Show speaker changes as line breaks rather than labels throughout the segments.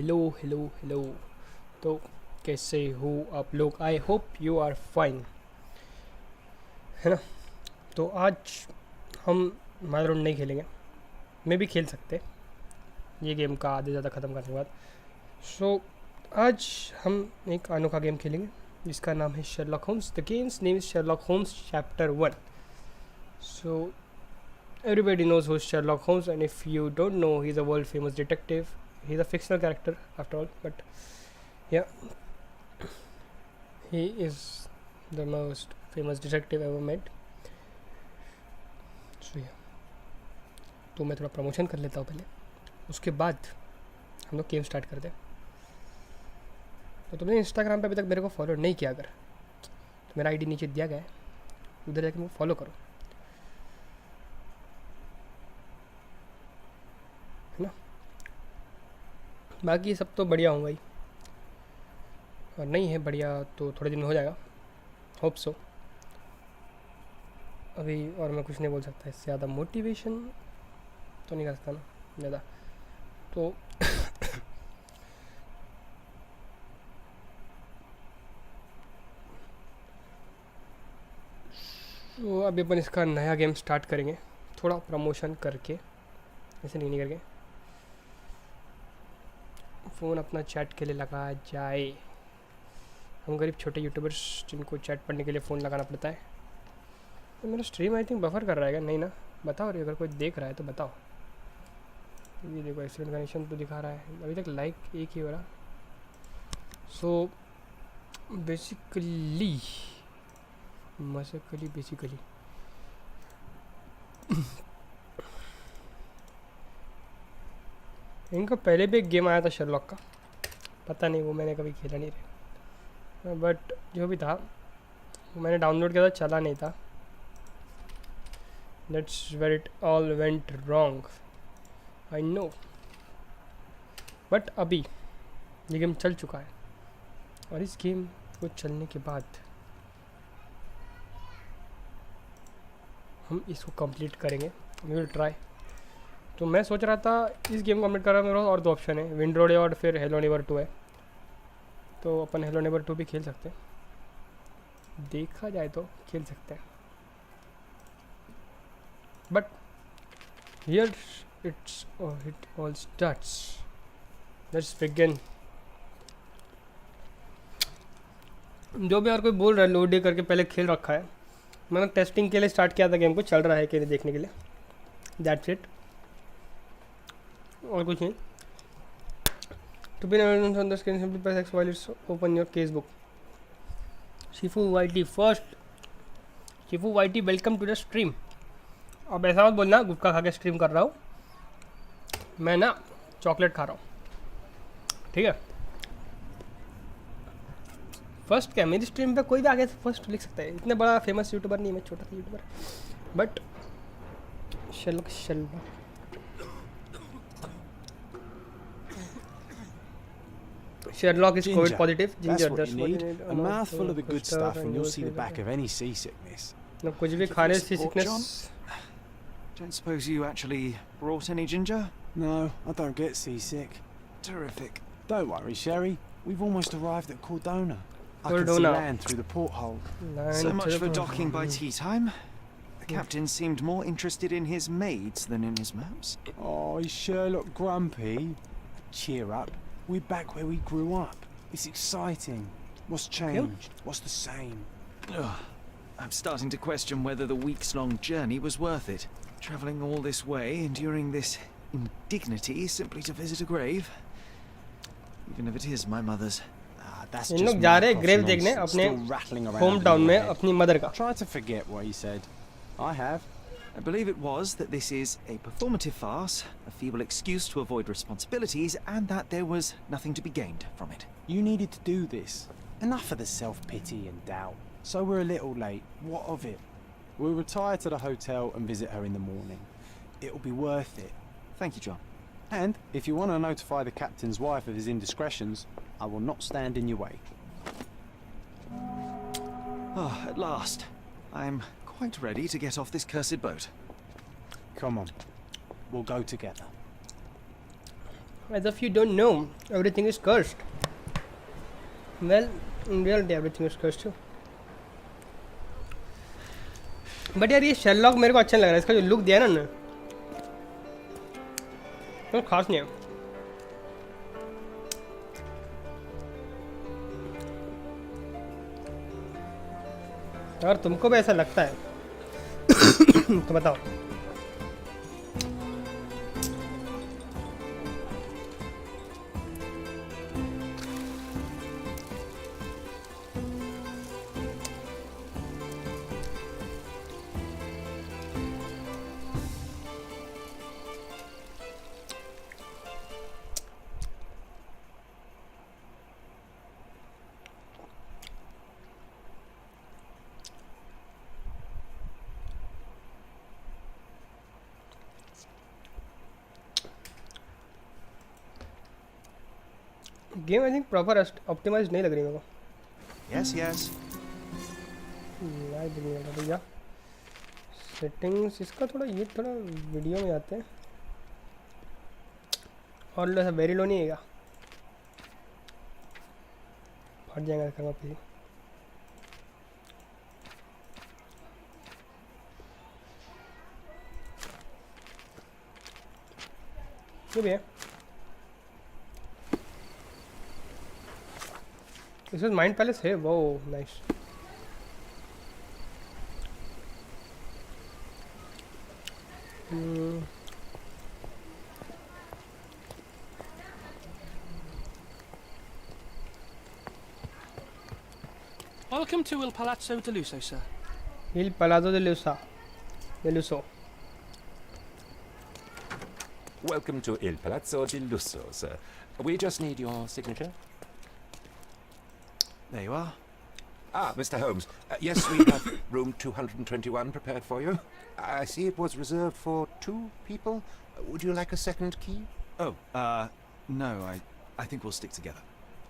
Hello. तो कैसे हो आप लोग? I hope you are fine, है ना? तो आज हम माइल राउंड नहीं खेलेंगे, मैं भी खेल सकते ये गेम का आधे ज़्यादा ख़त्म करने के बाद। सो आज हम एक अनोखा गेम खेलेंगे जिसका नाम है Sherlock Holmes. The game's name is Sherlock Holmes chapter 1। So everybody knows who's Sherlock Holmes, and if you don't know, he's a world famous detective. He's a fictional character after all, but yeah, he is the most famous detective ever made. So yeah, तो मैं थोड़ा promotion कर लेता हूँ पहले, उसके बाद हम लोग गेम स्टार्ट करते हैं। तो तुमने इंस्टाग्राम पे अभी तक मेरे को फॉलो नहीं किया अगर, तो मेरा आईडी नीचे दिया गया है, उधर जाके मुझे फॉलो करो, है ना? बाकी सब तो बढ़िया होगा ही, और नहीं है बढ़िया तो थोड़े दिन में हो जाएगा, होप सो। अभी और मैं कुछ नहीं बोल सकता, इससे ज़्यादा मोटिवेशन तो नहीं कर सकता ना ज़्यादा। तो तो अभी अपन इसका नया गेम स्टार्ट करेंगे, थोड़ा प्रमोशन करके, ऐसे नहीं करके। फ़ोन अपना चैट के लिए लगाया जाए। हम गरीब छोटे यूट्यूबर्स जिनको चैट पढ़ने के लिए फ़ोन लगाना पड़ता है। तो मेरा स्ट्रीम आई थिंक बफर कर रहा है क्या? नहीं ना, बताओ रे, अगर कोई देख रहा है तो बताओ। ये देखो एक्सीडेंट कनेक्शन तो दिखा रहा है, अभी तक लाइक एक ही हो रहा। सो बेसिकली इनका पहले भी एक गेम आया था शेरलॉक का, पता नहीं वो मैंने कभी खेला नहीं रहा, बट जो भी था वो मैंने डाउनलोड किया था, चला नहीं था। That's where it all went wrong, I know. But अभी ये गेम चल चुका है, और इस गेम को चलने के बाद हम इसको कंप्लीट करेंगे, वी विल ट्राई। तो मैं सोच रहा था इस गेम को कंप्लीट कर रहा हूँ, मेरे पास और दो ऑप्शन है, विंड रोड और फिर हेलो नेबर 2 है। तो अपन हेलो नेबर 2 भी खेल सकते हैं, देखा जाए तो खेल सकते हैं। But here it all starts, let's begin. जो भी और कोई बोल रहा है लोड करके पहले खेल रखा है, मैंने टेस्टिंग के लिए स्टार्ट किया था गेम को, चल रहा है कि नहीं देखने के लिए, दैट्स इट, और कुछ नहीं। To be on the screen, simply press X while it's open your casebook. Shifu YT first, Shifu YT welcome to the stream. अब ऐसा मत बोलना गुटखा खा के स्ट्रीम कर रहा हूँ, मैं ना चॉकलेट खा रहा हूँ, ठीक है? फर्स्ट क्या, मेरी स्ट्रीम पे कोई भी आगे फर्स्ट लिख सकता है, इतना बड़ा फेमस यूट्यूबर नहीं, मैं छोटा सा YouTuber. But Sherlock Sherlock is
Ginger.
COVID positive. Ginger,
That's what you need. A mouthful of the good stuff and you'll see the back of any seasickness.
ना कुछ भी खाने से sickness.
Don't suppose you actually brought any ginger?
No, I don't get seasick.
Terrific.
Don't worry, Sherry. We've almost arrived at Cordona. I can see
Cordona.
land through the porthole.
So much for docking by tea time. The captain seemed more interested in his maids than in his maps.
Oh, is Sherlock grumpy? Cheer up. We're back where we grew up. It's exciting. What's changed? What's the same?
Ugh. I'm starting to question whether the weeks-long journey was worth it. Travelling all this way, enduring this indignity simply to visit a grave. Even if it is my mother's.
That's
in
just
लोग जा रहे हैं grave
nonsense.
देखने अपने
Still rattling around
home
in
town
your
में
head.
अपनी mother का।
Try to forget what he said. I have.
I believe it was that this is a performative farce, a feeble excuse to avoid responsibilities, and that there was nothing to be gained from it.
You needed to do this. Enough of the self-pity and doubt. So we're a little late. What of it? We'll retire to the hotel and visit her in the morning. It'll be worth it.
Thank you, John.
And if you want to notify the captain's wife of his indiscretions, I will not stand in your way.
Oh, at last. I'm quite ready to get off this cursed boat.
Come on. We'll go together.
As if you don't know, everything is cursed. Well, in reality everything is cursed too. But यार ये Sherlock मेरे को अच्छा लग रहा है, इसका जो लुक दिया है ना उन्होंने, तो खास नहीं है. अगर तुमको भी ऐसा लगता है तो बताओ. Game I think proper optimize नहीं लग रही मेरे को.
Yes, yes.
लाइव नहीं लग भैया. सेटिंग्स इसका थोड़ा ये थोड़ा वीडियो में आते हैं और लो ऐसा वेरी लो नहीं है क्या, फट जाएगा इसका वापस. ये भी है. This is Mind Palace है. Wow, nice.
Welcome to Il Palazzo de Lusso, sir.
Il Palazzo de Lusso. De Lusso.
Welcome to Il Palazzo di Lusso, sir. We just need your signature.
There you are.
Ah, Mr. Holmes. Yes, we have room 221 prepared for you. I see it was reserved for 2 people. Would you like a second key?
Oh, no, I think we'll stick together.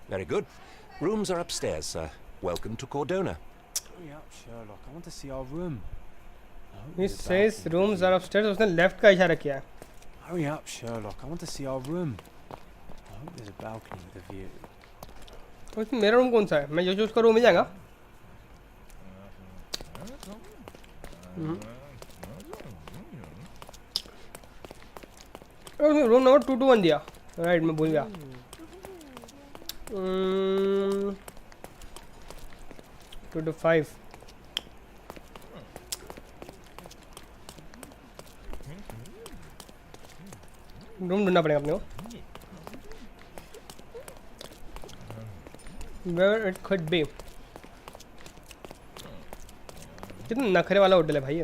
Very good. Rooms are upstairs, sir. Welcome to Cordona.
Hurry up, Sherlock. I want to see our room.
He says rooms are upstairs. उसने left का इशारा किया.
Hurry up, Sherlock. I want to see our room. I hope there's a balcony with a view.
तो इसमें मेरा room कौन सा है? मैं जो चूज करूँ मिल जाएगा. रूम नंबर 221 दिया. राइट, मैं भूल गया. To to 5. रूम ढूंढना पड़ेगा अपने को. Where it could be. कितना नखरे वाला होटल है भाई ये.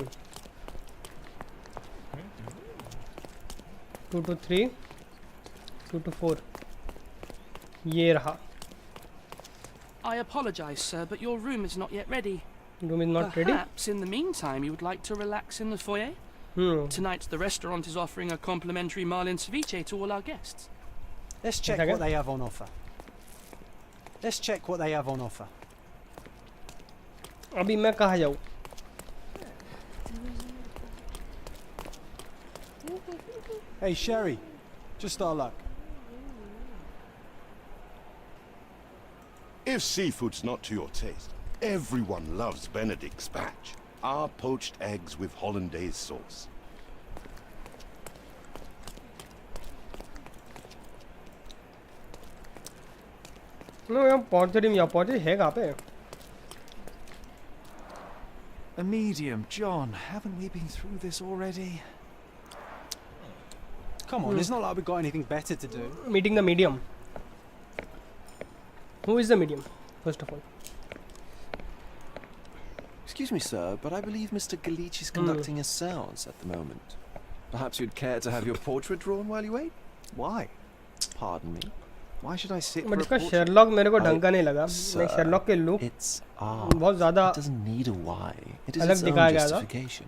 223 224 ये रहा.
I apologize, sir, but your room is not yet ready.
Room is not ready.
Perhaps in the meantime you would like to relax in the foyer? Tonight the restaurant is offering a complimentary marlin ceviche to all our guests.
Let's check what they have on offer. Let's check what they have on offer.
अभी मैं कहाँ जाऊँ?
Hey, Sherry. Just our luck.
If seafood's not to your taste, everyone loves Benedict's batch. Our poached eggs with hollandaise sauce.
No, यहाँ पहुँचे है कहाँ पे?
A medium, John. Haven't we been through this already?
Come on, it's not like we've got anything better to do.
Meeting the medium. Who is the medium, first of all?
Excuse me, sir, but I believe Mr. Galich is conducting a séance at the moment. Perhaps you'd care to have your portrait drawn while you wait?
Why?
Pardon me?
Why should I sit
But
for a
इसका
portrait?
Sherlock मेरे को ढंग का नहीं लगा.
Sir,
मैं Sherlock के look
It's art.
बहुत ज़्यादा
It doesn't need a why. It is
अलग
its own
दिखाया गया था.
justification.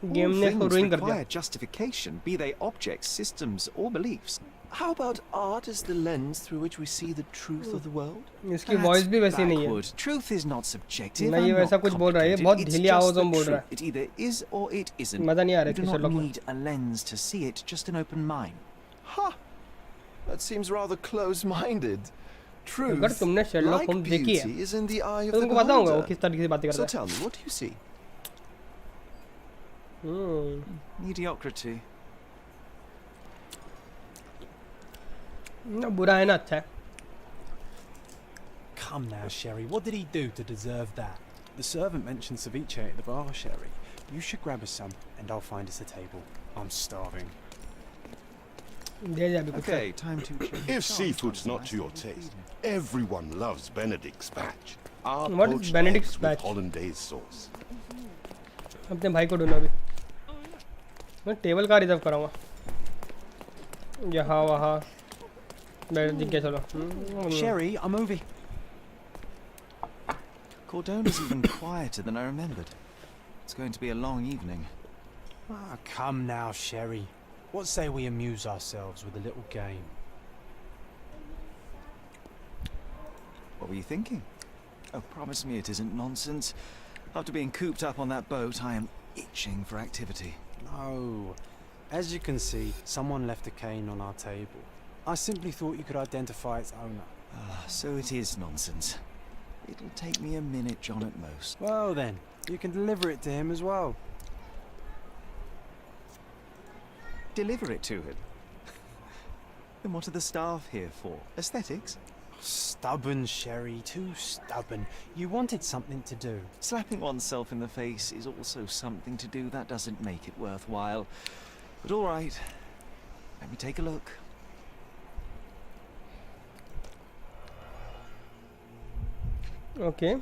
गेम ने इसको
All
ruin
things
कर दिया.
require justification, be they objects, systems, or beliefs.
How about art as the lens through which we see the truth of the world?
इसकी voice भी वैसी नहीं है.
Backward. Truth is not subjective.
नहीं, ये
and
वैसा
not
कुछ बोल रहा है. ये
complicated.
बहुत
It's
ढीली
just
आवाज़ों
the
में बोल रहा है.
truth. It either is or it isn't.
मज़ा नहीं आ रहा
You do
है
not
Sherlock में.
need a lens to see it, just an open mind.
Ha!
That seems rather close-minded.
अगर
Truth,
तुमने Sherlock
like
Holmes देखी है
beauty, is in the eye of
तो
the
तुमको पता होगा वो
beholder.
किस तरीके से बातें
So
करता
tell me, what do you see?
है
Mediocrity.
ना बुरा है ना अच्छा है
Come now, Sherry. What did he do to deserve that? The servant mentioned ceviche at the bar, Sherry. You should grab us some, and I'll find us a table. I'm starving.
दे जा अभी कुछ
Okay, time to change.
If seafood's not to your taste, everyone loves Benedict's batch. Our
What is
poached
Benedict's
eggs
batch?
with hollandaise sauce.
अपने भाई को ढूंढो अभी मैं table का रिजर्व कराऊंगा यहाँ वहाँ बैठ दिख गया चलो
Sherry, I'm over.
Cordona's even quieter than I remembered. It's going to be a long evening.
Ah, come now, Sherry. What say we amuse ourselves with a little game?
What were you thinking? Oh, promise me it isn't nonsense. After being cooped up on that boat, I am itching for activity.
No. As you can see, someone left a cane on our table. I simply thought you could identify its owner.
Ah, so it is nonsense. It'll take me a minute, John, at most.
Well then, you can deliver it to him as well.
Deliver it to him. Then what are the staff here for? Aesthetics?
Stubborn, Sherry, too stubborn. You wanted something to do.
Slapping oneself in the face is also something to do. That doesn't make it worthwhile. But all right, let me take a look.
Okay.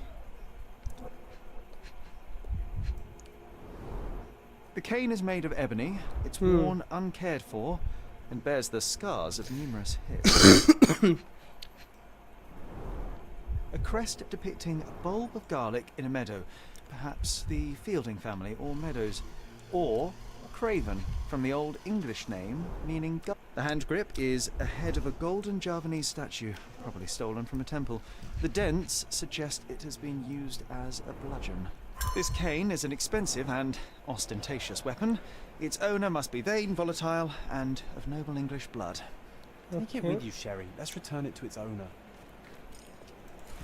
The cane is made of ebony. It's worn uncared for and bears the scars of numerous hits. A crest depicting a bulb of garlic in a meadow, perhaps the Fielding family or Meadows, or a craven from the Old English name meaning the hand grip is a head of a golden Javanese statue, probably stolen from a temple. The dents suggest it has been used as a bludgeon. This cane is an expensive and ostentatious weapon. Its owner must be vain, volatile, and of noble English blood.
Take it with you, Sherry. Let's return it to its owner.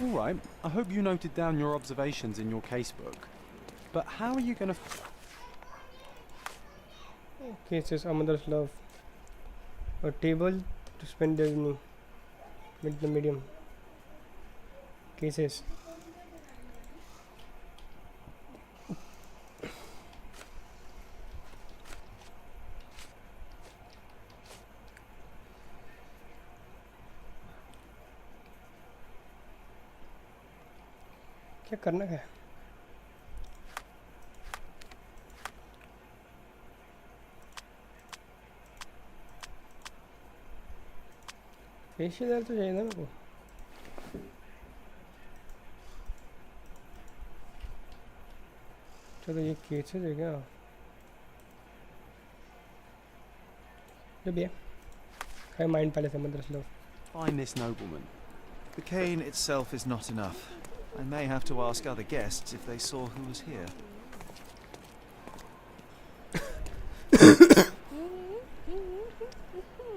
All right. I hope you noted down your observations in your casebook. But how are you going to...
Okay, it says a mother's love. A table to spend the evening with the medium. Cases. क्या करना है facial तो चाहिए ना मेरे को चलो ये केसेस है क्या जब ये है माइंड पहले से mother's love
Find this nobleman.
The cane itself is not enough. I may have to ask other guests if they saw who was here.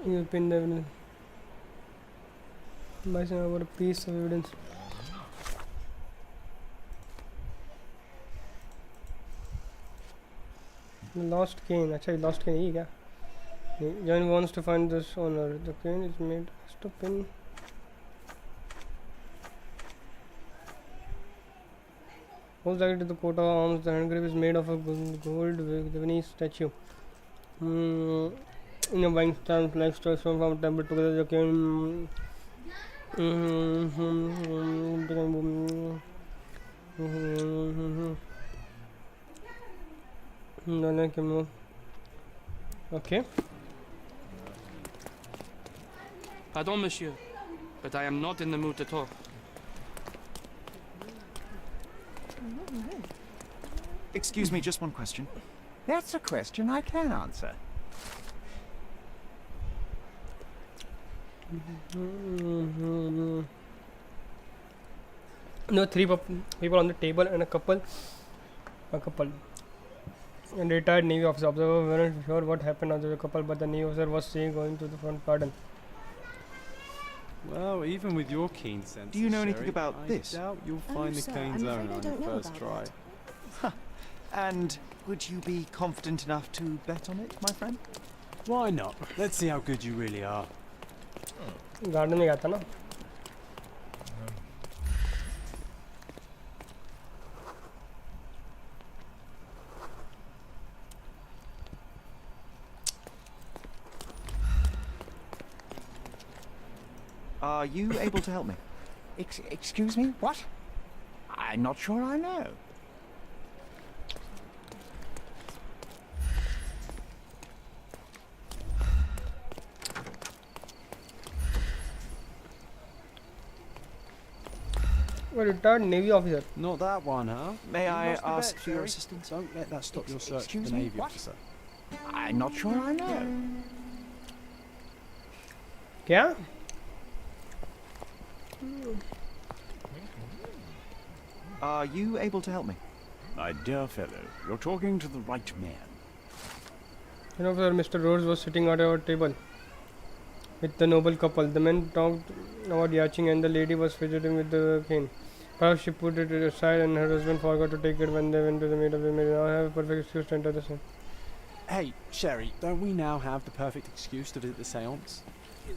You pin the evidence. Bison about a piece of evidence. Lost cane. अच्छा ये lost cane ही क्या? John wants to find this owner. The cane is made to pin. Most likely to the coat of arms. The hand grip is made of a gold Javanese statue. In a buying stand, flag strikes from temple together. The cane. Okay.
Pardon, monsieur, but I am not in the mood to talk.
Excuse me, just one question.
That's a question I can answer.
No, three people on the table and a couple. And retired Navy officer. Observer weren't sure what happened after the couple, but the Navy officer was seen going to the front garden.
Well, even with your keen sense,
Do you know anything about this?
I doubt you'll
Oh,
find the
sir,
cane's
I'm
owner
afraid I
on
don't
your
know
first
about
try.
And would you be confident enough to bet on it, my friend?
Why not? Let's see how good you really are.
Garden में गया था ना.
Are you able to help me?
Excuse me? What? I'm not sure I know.
A retired Navy officer.
Not that one, huh?
May
You
I
lost the
ask
bet,
for your
Sherry.
assistance?
Don't let that stop your search for
Excuse
the
me?
Navy
What?
officer.
I'm not sure I know.
क्या?
Are you able to help me?
My dear fellow, you're talking to the right man.
You know, sir, Mr. Rhodes was sitting at our table with the noble couple. The men talked about yachting and the lady was fidgeting with the cane. Perhaps she put it aside and her husband forgot to take it when they went to the maid of the maid. Now I have a perfect excuse to enter the scene.
Hey, Sherry, don't we now have the perfect excuse to visit the seance?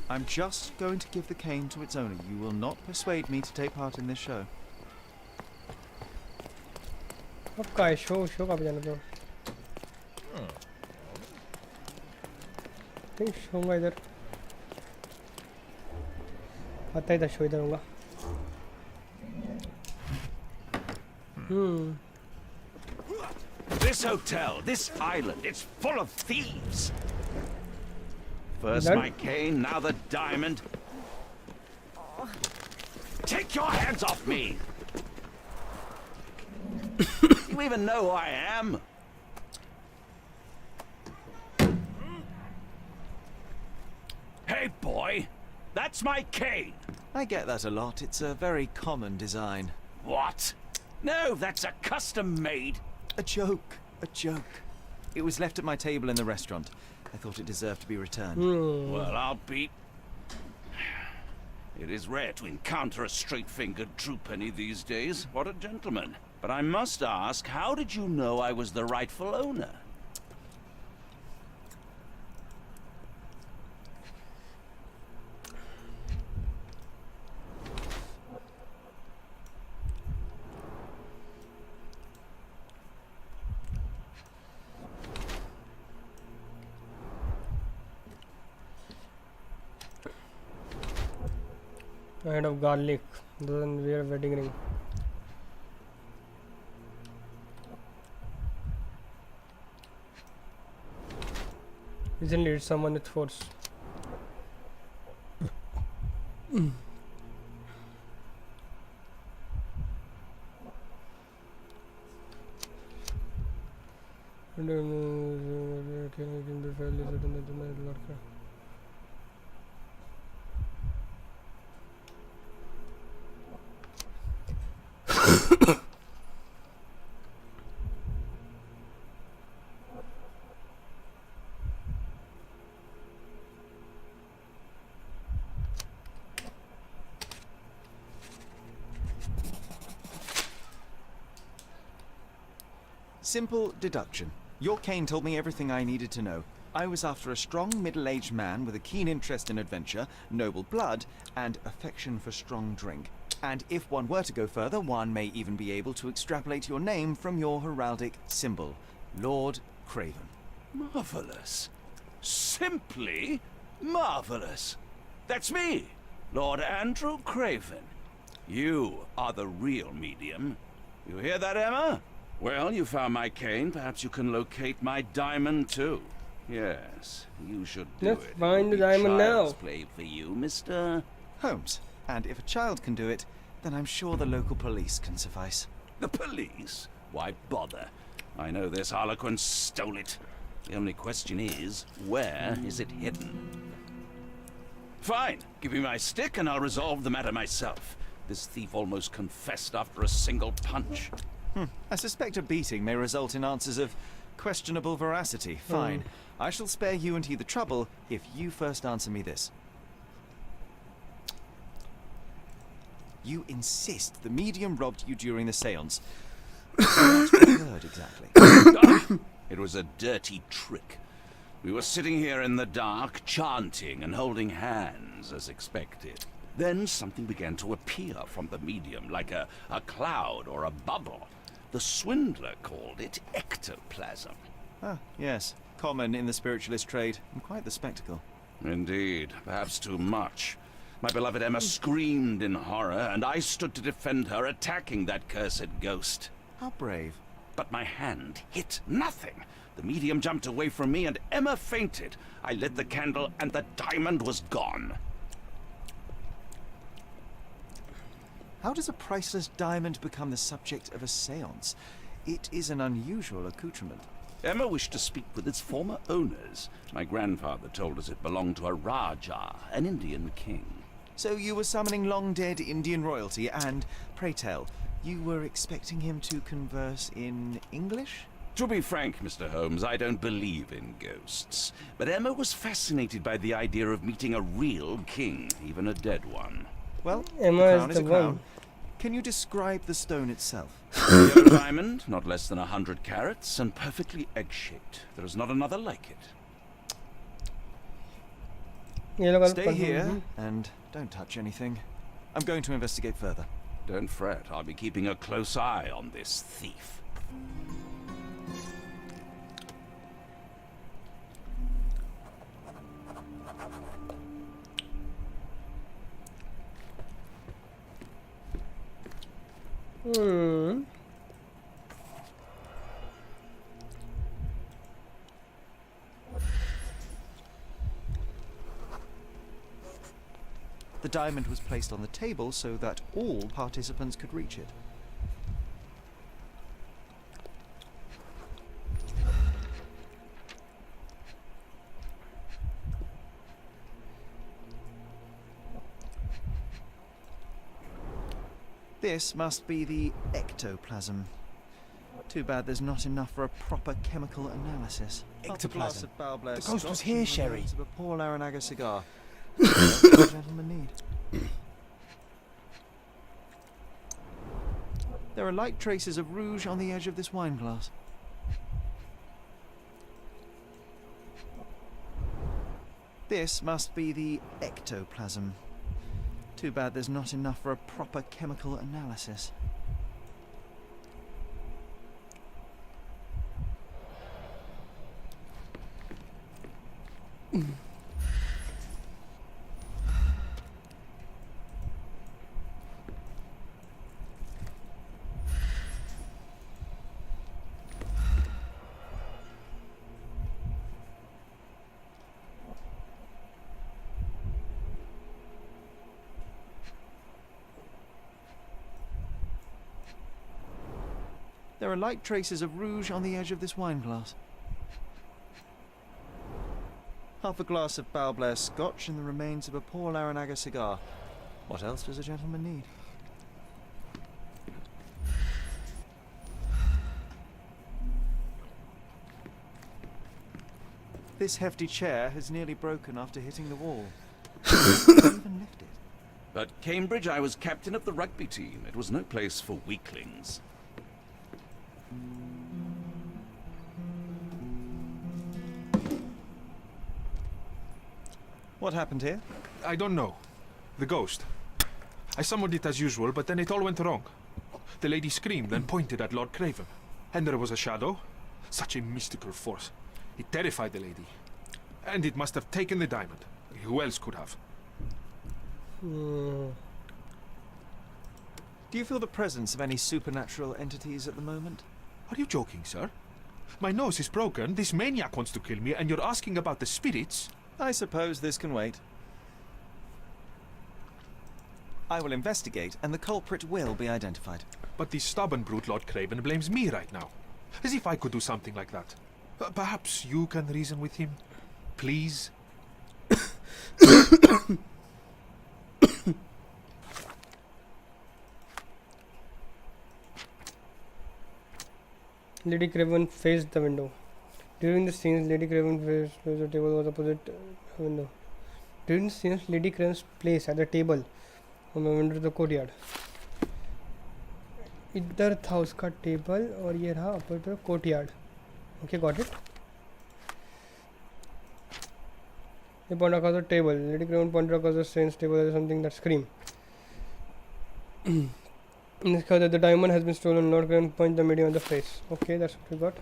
I'm just going to give the cane to its owner. You will not persuade me to take part in this show.
अब का है show कहाँ पे जाना था? नहीं show होगा इधर. आता इधर शो इधर होगा.
This hotel, this island, it's full of thieves. First
Then-
my cane, now the diamond. Take your hands off me! You even know who I am? Hey, boy! That's my cane!
I get that a lot. It's a very common design.
What? No, that's a custom-made.
A joke. A joke. It was left at my table in the restaurant. I thought it deserved to be returned.
Well, I'll be... It is rare to encounter a straight-fingered true penny these days. What a gentleman. But I must ask, how did you know I was the rightful owner?
A head of garlic. Doesn't wear a wedding ring. Isn't it someone with force?
Simple deduction. Your cane told me everything I needed to know. I was after a strong middle-aged man with a keen interest in adventure, noble blood, and affection for strong drink. And if one were to go further, one may even be able to extrapolate your name from your heraldic symbol, Lord Craven.
Marvelous. Simply marvelous. That's me, Lord Andrew Craven. You are the real medium. You hear that, Emma? Well, you found my cane. Perhaps you can locate my diamond, too. Yes, you should do
Let's
it.
find the
It'll be
diamond
child's
now.
play for you, Mr.
Holmes. And if a child can do it, then I'm sure the local police can suffice.
The police? Why bother? I know this harlequin stole it. The only question is, where is it hidden? Fine. Give me my stick and I'll resolve the matter myself. This thief almost confessed after a single punch.
I suspect a beating may result in answers of questionable veracity. Fine. I shall spare you and he the trouble if you first answer me this. You insist the medium robbed you during the seance. What word exactly?
It was a dirty trick. We were sitting here in the dark, chanting and holding hands as expected. Then something began to appear from the medium, like a cloud or a bubble. The swindler called it ectoplasm.
Ah, yes. Common in the spiritualist trade, and quite the spectacle.
Indeed, perhaps too much. My beloved Emma screamed in horror, and I stood to defend her, attacking that cursed ghost.
How brave.
But my hand hit nothing. The medium jumped away from me, and Emma fainted. I lit the candle, and the diamond was gone.
How does a priceless diamond become the subject of a seance? It is an unusual accoutrement.
Emma wished to speak with its former owners. My grandfather told us it belonged to a Rajah, an Indian king.
So you were summoning long-dead Indian royalty, and, pray tell, you were expecting him to converse in English?
To be frank, Mr. Holmes, I don't believe in ghosts. But Emma was fascinated by the idea of meeting a real king, even a dead one.
Well,
Emma
the crown
is
is
the
a crown.
one.
Can you describe the stone itself?
A yellow diamond, not less than 100 carats, and perfectly egg-shaped. There is not another like it.
ये लोग
Stay here and don't touch anything. I'm going to investigate further.
Don't fret, I'll be keeping a close eye on this thief.
The diamond was placed on the table so that all participants could reach it. This must be the ectoplasm. Too bad there's not enough for a proper chemical analysis.
Ectoplasm.
The
The ghost was here, Sherry.
Of a Paul Aranaga cigar. What else does the gentleman need? There are light traces of rouge on the edge of this wine glass. This must be the ectoplasm. Too bad there's not enough for a proper chemical analysis. There are light traces of rouge on the edge of this wine glass. Half a glass of Balblair Scotch and the remains of a Paul Aranaga cigar. What else does a gentleman need? This hefty chair has nearly broken after hitting the wall. Even lift it.
At Cambridge, I was captain of the rugby team. It was no place for weaklings.
What happened here?
I don't know. The ghost. I summoned it as usual, but then it all went wrong. The lady screamed and pointed at Lord Craven. And there was a shadow. Such a mystical force. It terrified the lady. And it must have taken the diamond. Who else could have?
Do you feel the presence of any supernatural entities at the moment?
Are you joking, sir? My nose is broken, this maniac wants to kill me, and you're asking about the spirits?
I suppose this can wait. I will investigate, and the culprit will be identified.
But this stubborn brute Lord Craven blames me right now. As if I could do something like that. Perhaps you can reason with him? Please?
Lady Craven faced the window. During the scenes, Lady Craven faced the table was opposite window. During the scenes, Lady Craven's place at the table हम enter the courtyard. इधर था उसका table और ये रहा अपर the courtyard. Okay, got it. ये point across the table. Let it ground pointed across the strange table. There is something that scream. In this case, the diamond has been stolen. Lord Graham punched the medium on the face. Okay, that's what we got.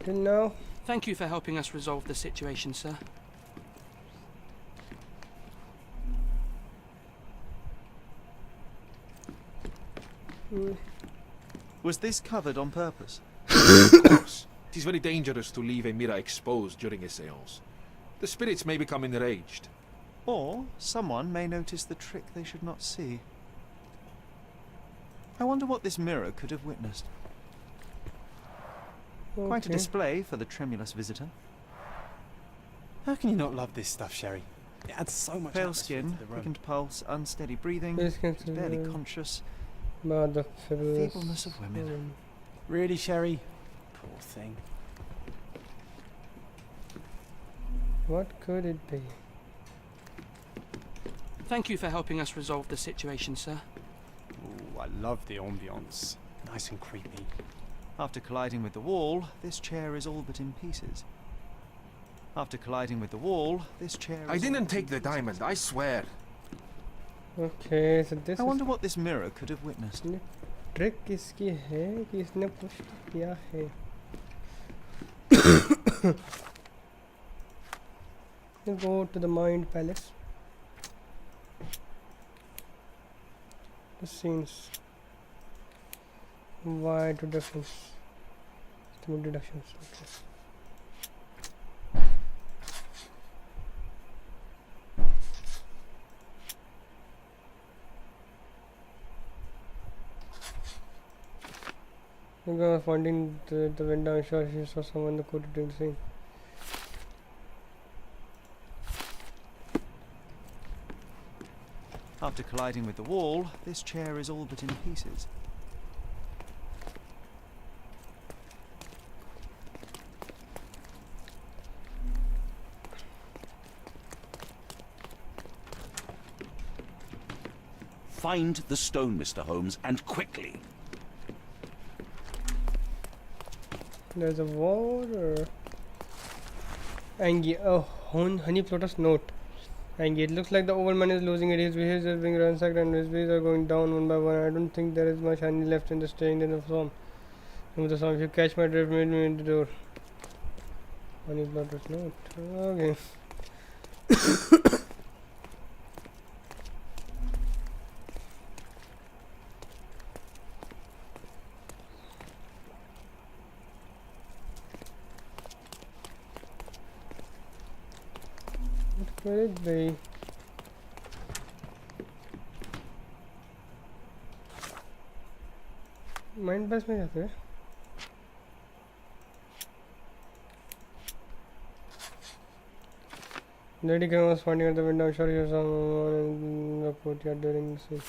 Till now.
Thank you for helping us resolve the situation, sir.
Was this covered on purpose?
Of course. It is very dangerous to leave a mirror exposed during a seance. The spirits may become enraged.
Or someone may notice the trick they should not see. I wonder what this mirror could have witnessed.
Okay.
Quite a display for the tremulous visitor.
How can you not love this stuff, Sherry? It adds so much
Pale
atmosphere
skin,
to the room.
quickened pulse, unsteady breathing, barely conscious.
The
Feebleness of women.
Really, Sherry? Poor thing.
What could it be?
Thank you for helping us resolve the situation, sir.
Ooh, I love the ambience. Nice and creepy.
After colliding with the wall, this chair is all but in pieces. After colliding with the wall, this chair
I
is
didn't take the diamond, I swear.
Okay, so this
I wonder what this mirror could have witnessed.
Trick किसकी है कि इसने push किया है. We'll go to the Mind Palace. The scenes. Wide reductions. Estimate deductions. Okay. I was finding the window. I'm sure she saw someone in the court doing the same.
After colliding with the wall, this chair is all but in pieces.
Find the stone, Mr. Holmes, and quickly.
There's a wall or... And oh, honey plotters note. And it looks like the old man is losing it. His behavior is being ransacked and his bees are going down one by one. I don't think there is much honey left in the staying in the swamp. Remove the swamp. If you catch my drift, meet me in the door. Honey plotters note. Okay. What could it be? Mind बस में जाते हैं. Lady Graham was standing at the window. I'm sure you saw someone in the courtyard during the scene.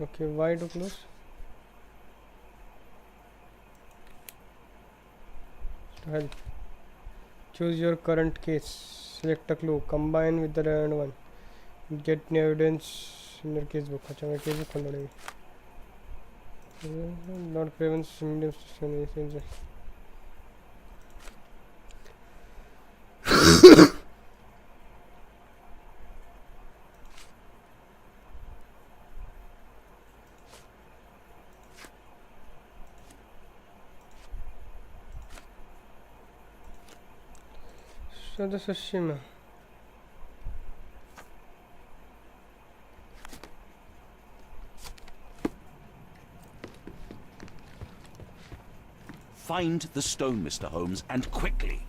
Okay, why to close? Help. Choose your current case. Select a clue. Combine with the relevant one. Get new evidence in your casebook. अच्छा मैं casebook खोलना पड़ेगा. Lord Craven's medium system. So this is Shima.
Find the stone, Mr. Holmes, and quickly.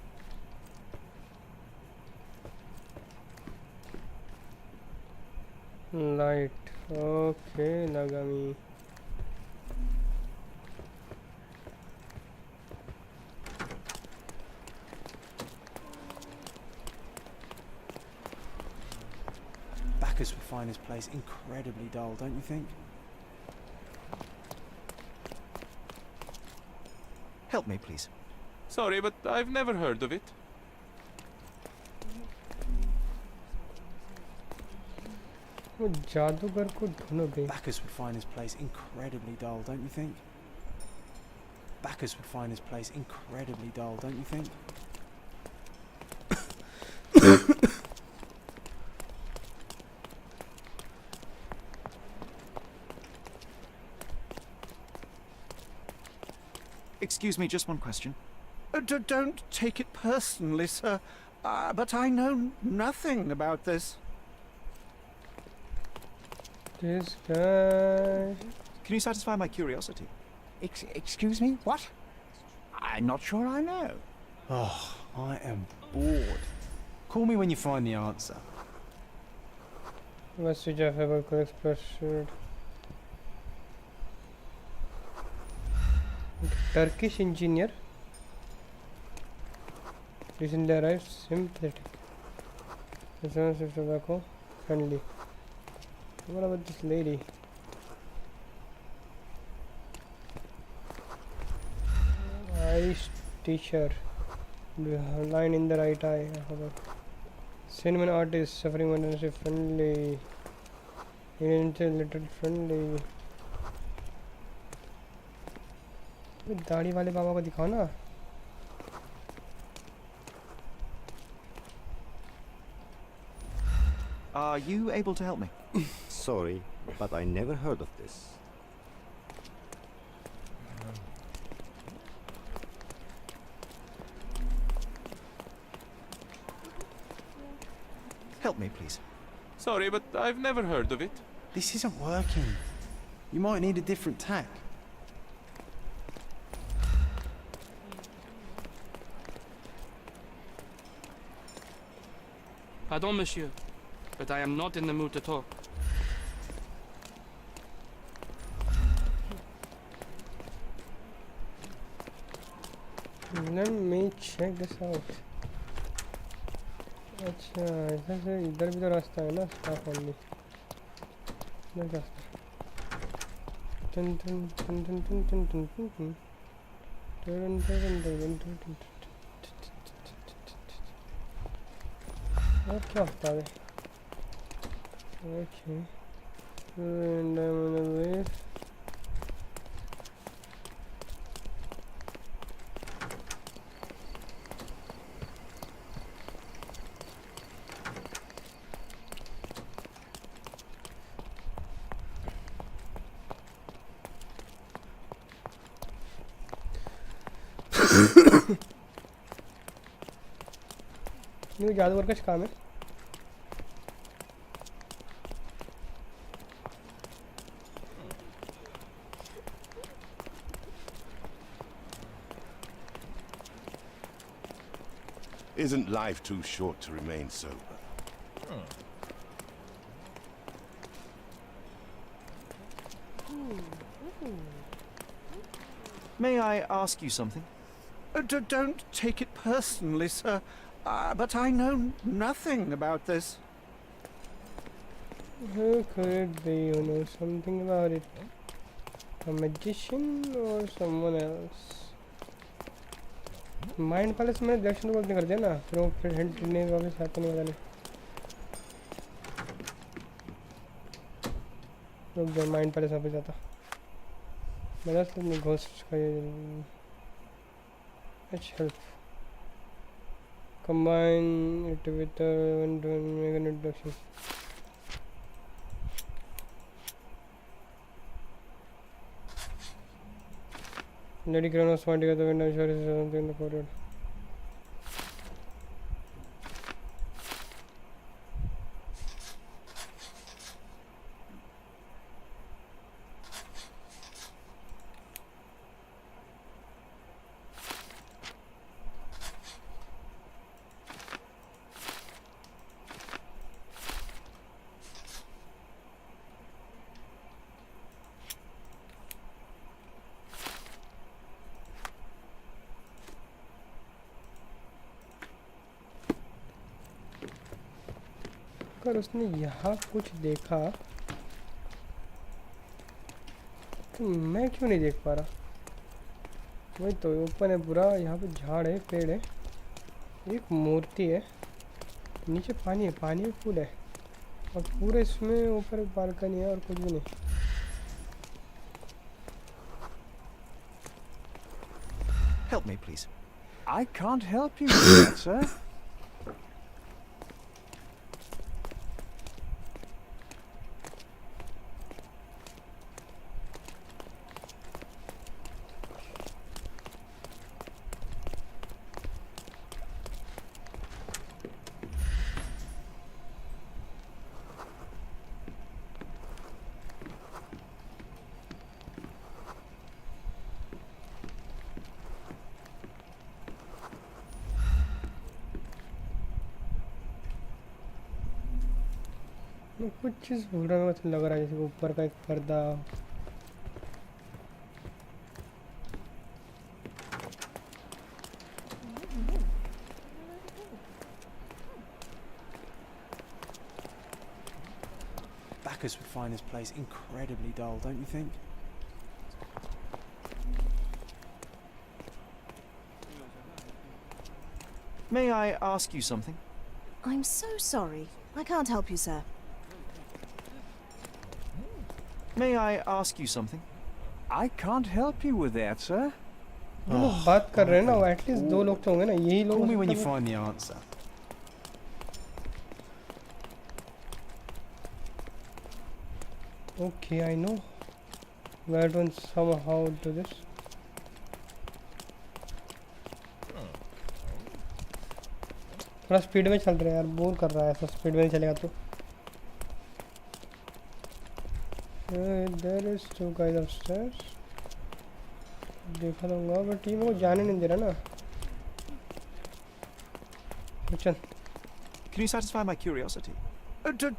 Light. Okay, Nagami.
Bacchus would find this place incredibly dull, don't you think?
Help me, please.
Sorry, but I've never heard of it.
वो जादूगर को ढूंढो भाई।
Bacchus would find his place incredibly dull, don't you think? Bacchus would find his place incredibly dull, don't you think?
Excuse me, just one question.
Don't take it personally, sir. But I know nothing about this.
This guy.
Can you satisfy my curiosity?
Excuse me? What? I'm not sure I know.
Oh, I am bored. Call me when you find the answer.
Message of ever correct pressured. Turkish engineer recently arrived, sympathetic, responsive, tobacco friendly. What about this lady? Irish teacher, line in the right eye. Cinnamon artist, suffering mentorship friendly, literate friendly. दाढ़ी वाले बाबा को दिखाओ ना।
Are you able to help me?
Sorry, but I never heard of this.
Help me, please.
Sorry, but I've never heard of it.
This isn't working. You might need a different tack.
Pardon, monsieur, but I am not in the mood to talk.
Let me check this out. अच्छा इधर से इधर भी तो रास्ता है ना, staff only. इधर रास्ता। टन टन टन टन टन टन टन टन टन टन टन टन टन। और क्या होता है? Okay. And I'm on the way. ये जादूगर का काम है।
Isn't life too short to remain sober?
May I ask you something?
Don't take it personally, sir. But I know nothing about this.
Who could be? You know something about it? A magician or someone else? Mind palace में election को कर दिया ना, फिर वो फिर hint ने वापस आता नहीं, पता नहीं। रुक जा, माइंड पैलेस वापस जाता। मेरा तो घोस्ट का ये अच्छा help combine it with make an introduction. Lady Cronos pointing at the window, sure is something in the corridor. अगर उसने यहाँ कुछ देखा तो मैं क्यों नहीं देख पा रहा? वही तो ओपन है पूरा, यहाँ पे झाड़ है, पेड़ है, एक मूर्ति है, नीचे पानी है, पानी में फूल है। और पूरे इसमें ऊपर एक बालकनी है और कुछ भी नहीं.
Help me, please.
I can't help you with that, sir.
मैं कुछ चीज़ भूल रहा हूँ. मुझे लग रहा है जैसे ऊपर का एक पर्दा.
Bacchus would find this place incredibly dull, don't you think?
May I ask you something?
I'm so sorry. I can't help you, sir.
May I ask you something?
I can't help you with that, sir.
वो लोग बात कर रहे हैं ना. At least दो लोग तो होंगे ना. यही लोग.
Call me when you find the answer.
Okay, I know. Why don't somehow do this? थोड़ा स्पीड में चल रहा है यार. बोर कर रहा है. ऐसा स्पीड में चलेगा तो. There is two guys upstairs. देखा लूँगा बट ये वो जाने नहीं दे रहा ना. चल.
Can you satisfy my curiosity?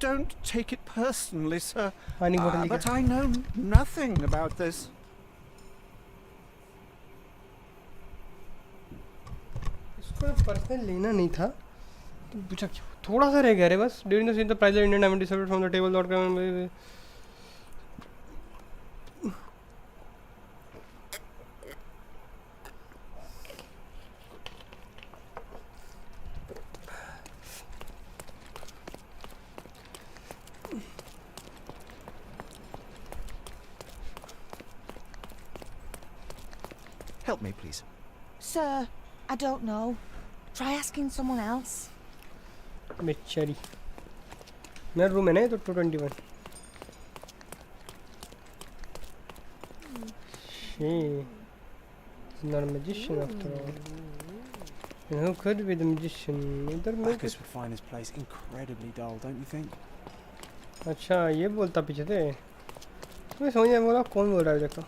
Don't take it personally, sir.
पानी बोतल
But I know nothing about this.
इसको पर्सनल लेना नहीं था. तो पूछा क्यों. थोड़ा सा रह गया रे बस. During the scene, the prize of Indian diamond disappeared from the table.
Help me, please.
Sir, I don't know. Try asking someone else.
बेचारी. मेरा रूम है ना ये तो 221. She is not a magician after all. And who could be the magician? इधर में.
Bacchus would find this place incredibly dull, don't you think?
अच्छा ये बोलता पीछे थे. मैं समझ नहीं बोला कौन बोल रहा है. देखो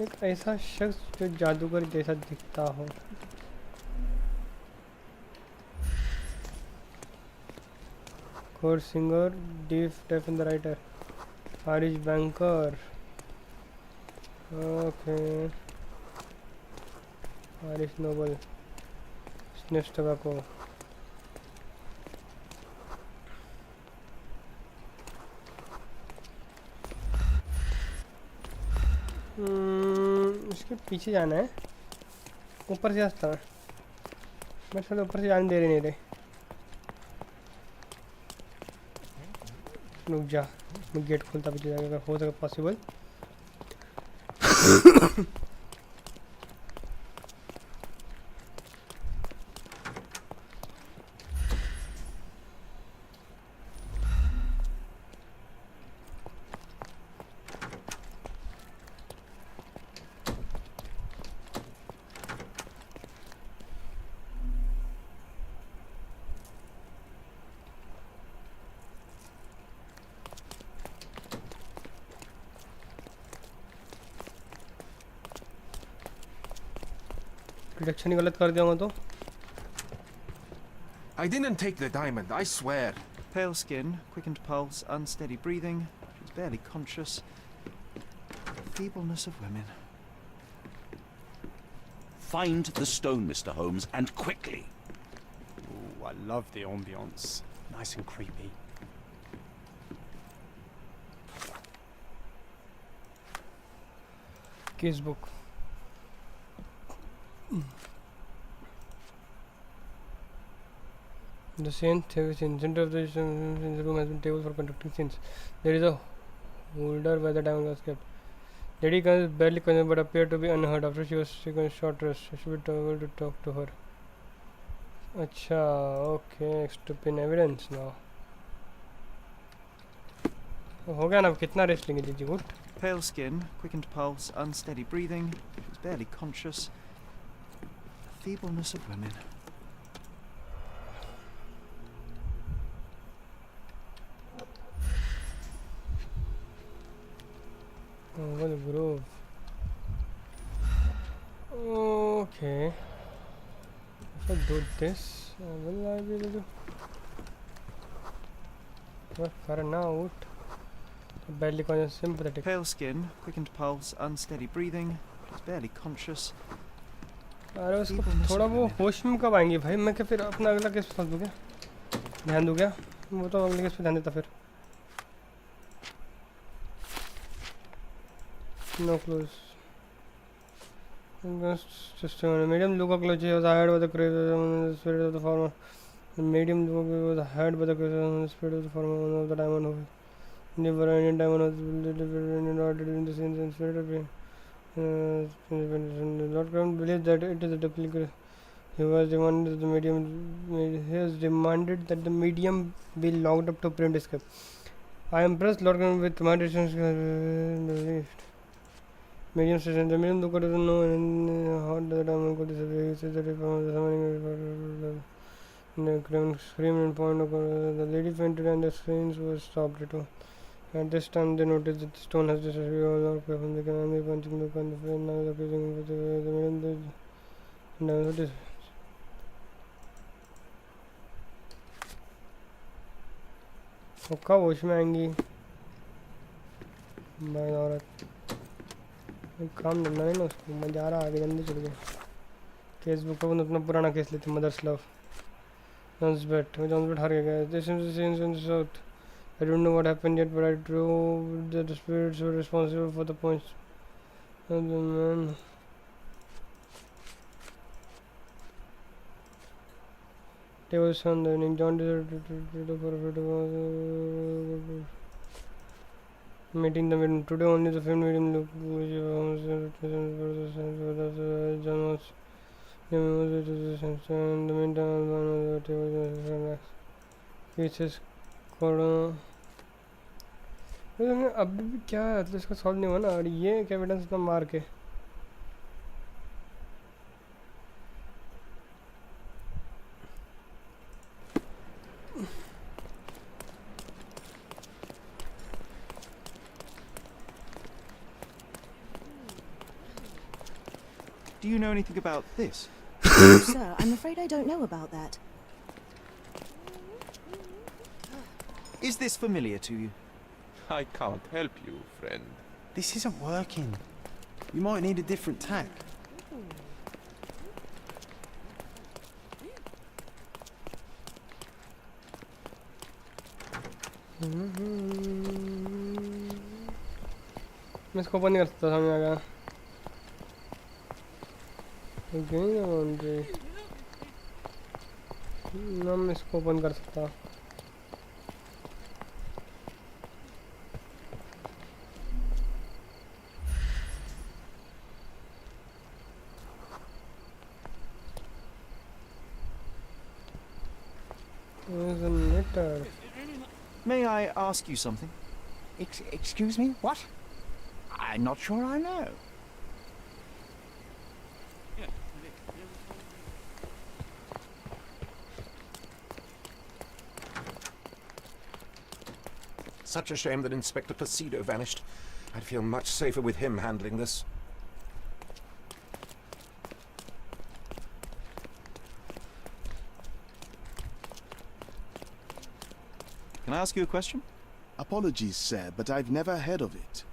एक ऐसा शख्स जो जादूगर जैसा दिखता हो. Core singer, deaf and the writer, Irish banker. Okay. Irish noble. Sniffs tobacco. इसके पीछे जाना है. ऊपर से रास्ता है. मैं चलो ऊपर से जाने दे रहे नहीं रहे. रुक जा. मैं गेट खोलता पीछे जाके अगर हो सके पॉसिबल. डिडक्शन ही गलत कर दिया तो.
I didn't take the diamond, I swear.
Pale skin, quickened pulse, unsteady breathing. She's barely conscious. Feebleness of women.
Find the stone, Mr. Holmes, and quickly.
Ooh, I love the ambience. Nice and creepy.
Case book. The scene in the center of the room has been table for conducting scenes. There is a holder where the diamond was kept. Lady Guns barely conscious but appeared to be unhurt after she was taken a short rest. She should be able to talk to her. Acha, okay, stupid evidence now. हो गया ना, अब कितना rest लेंगे जीजी good?
Pale skin, quickened pulse, unsteady breathing. She was barely conscious. The feebleness of women.
Over the grove. Okay. If I do this, will I be able to work for now? Barely conscious, sympathetic.
Pale skin, quickened pulse, unsteady breathing. She was barely conscious.
अरे उसको थोड़ा वो होश में कब आएंगे भाई? मैं क्या फिर अपना अगला केस पे दूँ क्या? ध्यान दूँ क्या? वो तो अगले केस पे ध्यान देता फिर. No clues. Just a medium look clutch was hired by the crazy spirit of the farmer. The medium look was hired by the crazy spirit of the farmer of the diamond hole. Never any diamond was delivered in order in the scenes and spirit of being. Lord Crown believes that it is a duplicate. He has demanded that the medium be locked up to prevent escape. I am impressed, Lord Crown, with my decisions believed. Medium station. The medium look doesn't know how the diamond could disappear. He says that if I was summoning the craven screamed and pointed. The lady fainted and the screams were stopped too. At this time they noticed that the stone has disappeared. All out from the canal, punching look on the face. Now the accusing with the medium and this. वो कब होश में आएंगी भाई औरत? काम धंधा नहीं ना उसको, मैं जा रहा आगे, जल्दी चल गया. केस बुक पर अपना पुराना केस लेते, मदर्स लव. जॉन्सबेट हार गया. This is the scenes in the south. I don't know what happened yet, but I drove that the spirits were responsible for the points of the man. Table sun, the evening. John decided to meeting the medium. Today only the film medium look John was in the meantime the pieces called अभी भी क्या है, मतलब इसका solve नहीं हुआ ना. और ये क्या एविडेंस इतना मार के
Do you know anything about this?
Sir, I'm afraid I don't know about that.
Is this familiar to you?
I can't help you, friend.
This isn't working. You might need a different tack.
मैं इसको open नहीं कर सकता, समझ आ गया. ना मैं इसको ओपन कर सकता.
May I ask you something?
Excuse me? What? I'm not sure I know.
Such a shame that Inspector Placido vanished. I'd feel much safer with him handling this.
Can I ask you a question?
Apologies, sir, but I've never heard of it.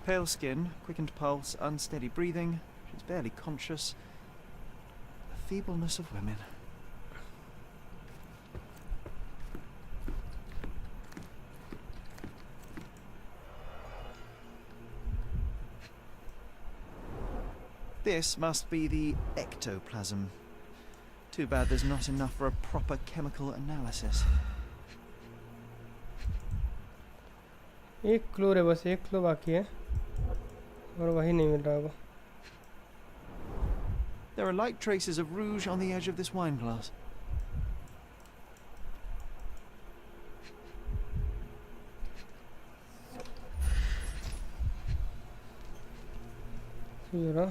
Pale skin, quickened pulse, unsteady breathing. She's barely conscious. The feebleness of women. This must be the ectoplasm. Too bad there's not enough for a proper chemical analysis.
एक clue है, बस एक clue बाकी है और वही नहीं मिल रहा है वो.
There are light traces of rouge on the edge of this wine glass.
जरा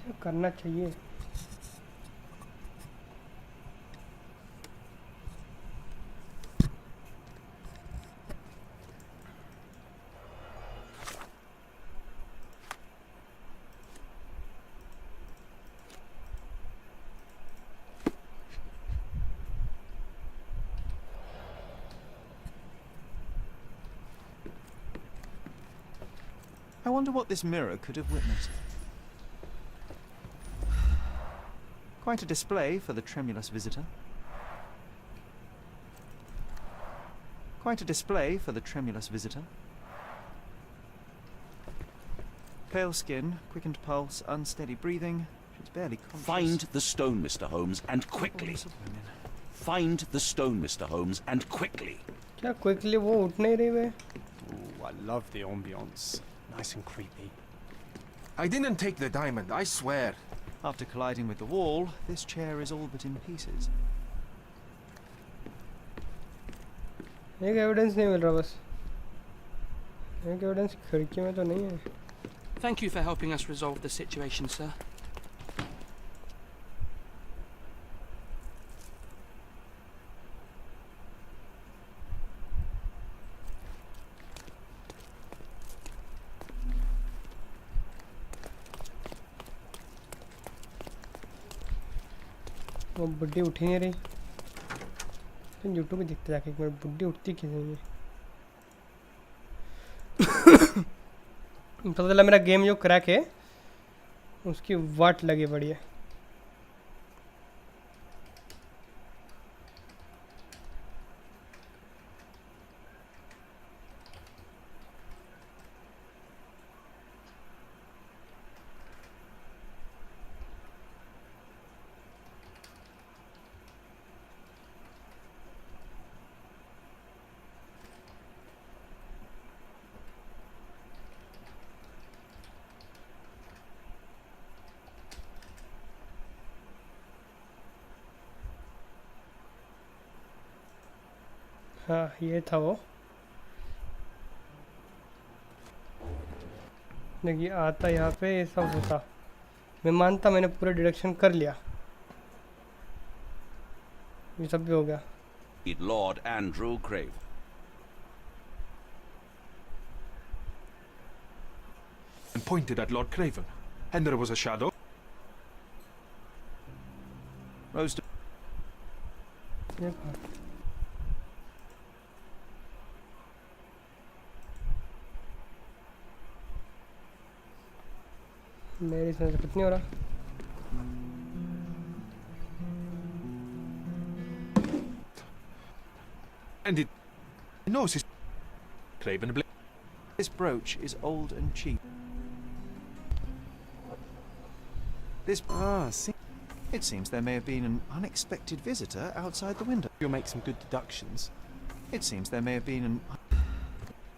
क्या करना चाहिए.
I wonder what this mirror could have witnessed. Quite a display for the tremulous visitor. Quite a display for the tremulous visitor. Pale skin, quickened pulse, unsteady breathing. She's barely conscious.
Find the stone, Mr. Holmes, and quickly. Find the stone, Mr. Holmes, and quickly.
क्या quickly वो उठ नहीं रही वे?
Ooh, I love the ambience. Nice and creepy.
I didn't take the diamond, I swear.
After colliding with the wall, this chair is all but in pieces.
एक evidence नहीं मिल रहा बस. एक एविडेंस खिड़की में तो नहीं है.
Thank you for helping us resolve the situation, sir.
वो बुड्ढी उठी नहीं रही. फिर यूट्यूब पे देखते जाके एक बार बुड्ढी उठती कैसे नहीं है. पता चला मेरा गेम जो क्रैक है उसकी वाट लगी पड़ी है. हाँ ये था वो. देखिए आता यहाँ पे ये सब होता. मैं मानता मैंने पूरा डिडक्शन कर लिया. ये सब भी हो गया.
Lord Andrew Craven.
And pointed at Lord Craven. And there was a shadow.
Rose.
मेरी समझ से कुछ नहीं हो रहा.
And it knows his Craven.
This brooch is old and cheap. This
See,
it seems there may have been an unexpected visitor outside the window.
you'll make some good deductions.
It seems there may have been an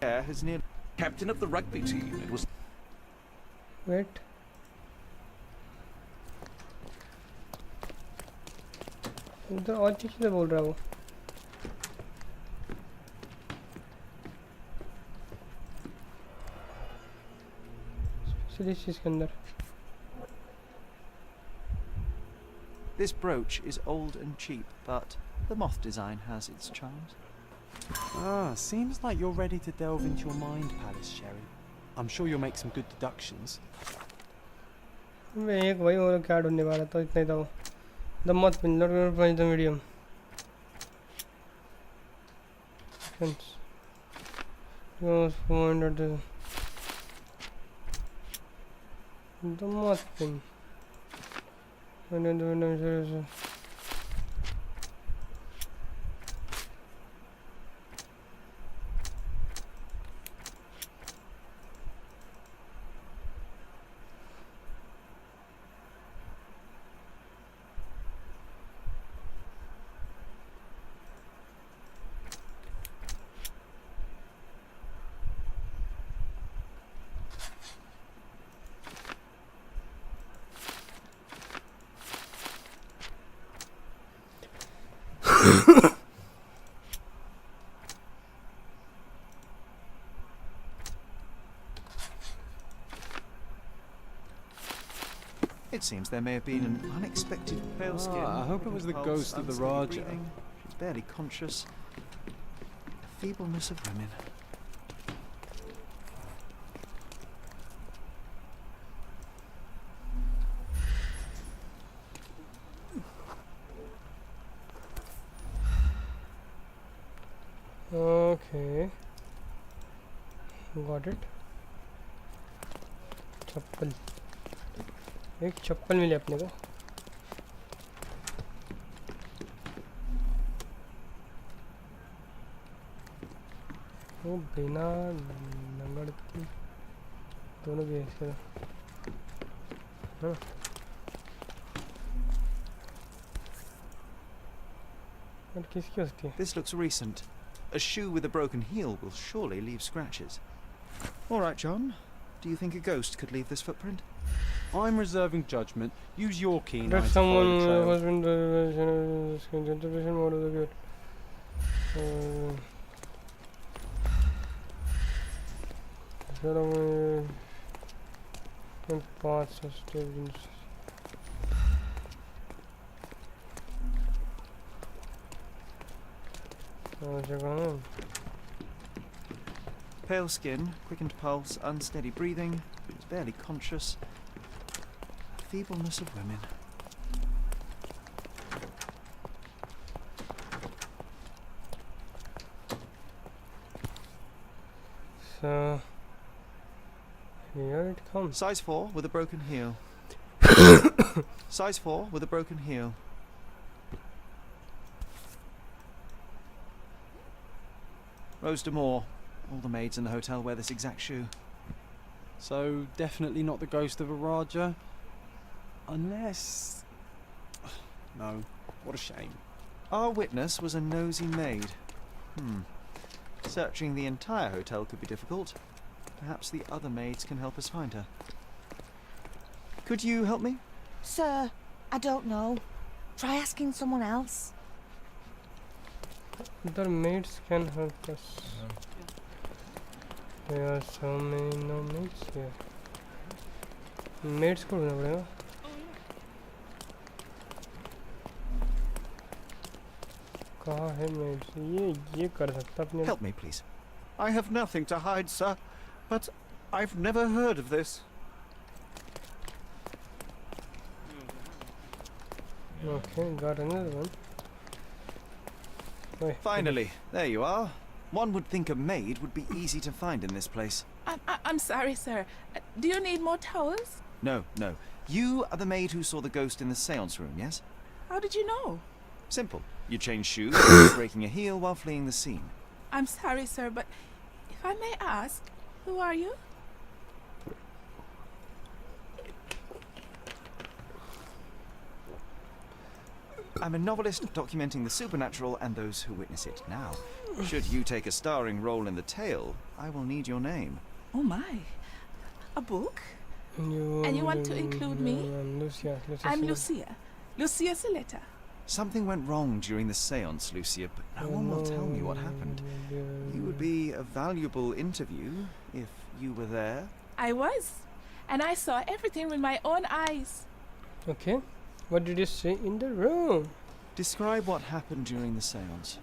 air has nearly
Captain of the rugby team. It was.
Wait. उधर और चीज़ से बोल रहा है वो. Specially इस चीज़ के अंदर.
This brooch is old and cheap, but the moth design has its charms.
Ah, seems like you're ready to delve into your mind palace, Sherry. I'm sure you'll make some good deductions.
मैं एक वही और क्या ढूंढने वाला था इतना ही था वो the moth pin not going to find the medium the moth pin
It seems there may have been an unexpected pale skin.
I hope it was the ghost of the Raja.
She's barely conscious. The feebleness of women.
Okay, got it. चप्पल एक चप्पल मिले अपने को वो बिना नंगड़ की दोनों भी ऐसे हाँ और किसकी हो सकती है
This looks recent. A shoe with a broken heel will surely leave scratches. All right, John. Do you think a ghost could leave this footprint?
I'm reserving judgment. Use your keen eye
That
to
someone
follow the
has
trail.
been interpretation mode of the good. Parts of stages.
Pale skin, quickened pulse, unsteady breathing. She's barely conscious. The feebleness of women.
So here it comes.
Size 4 with a broken heel. Size 4 with a broken heel. Rose D'Amour. All the maids in the hotel wear this exact shoe.
So definitely not the ghost of a Raja. Unless... No, what a shame.
Our witness was a nosy maid. Searching the entire hotel could be difficult. Perhaps the other maids can help us find her. Could you help me?
Sir, I don't know. Try asking someone else.
The maids can help us. There are so many no maids here. Maids को ढूंढना पड़ेगा. कहाँ है maids? ये कर सकता अपने.
Help me, please.
I have nothing to hide, sir, but I've never heard of this.
Okay, got another one. Wait.
Finally, there you are. One would think a maid would be easy to find in this place.
I'm sorry, sir. Do you need more towels?
No, no. You are the maid who saw the ghost in the seance room, yes?
How did you know?
Simple. You changed shoes after breaking a heel while fleeing the scene.
I'm sorry, sir, but if I may ask, who are you?
I'm a novelist documenting the supernatural and those who witness it. Now, should you take a starring role in the tale, I will need your name.
Oh my. A book? And you want to include me?
Lucia.
I'm Lucia. Lucia Saletta.
Something went wrong during the seance, Lucia, but no one will tell me what happened. You would be a valuable interview if you were there.
I was. And I saw everything with my own eyes.
Okay. What did you see in the room?
Describe what happened during the seance.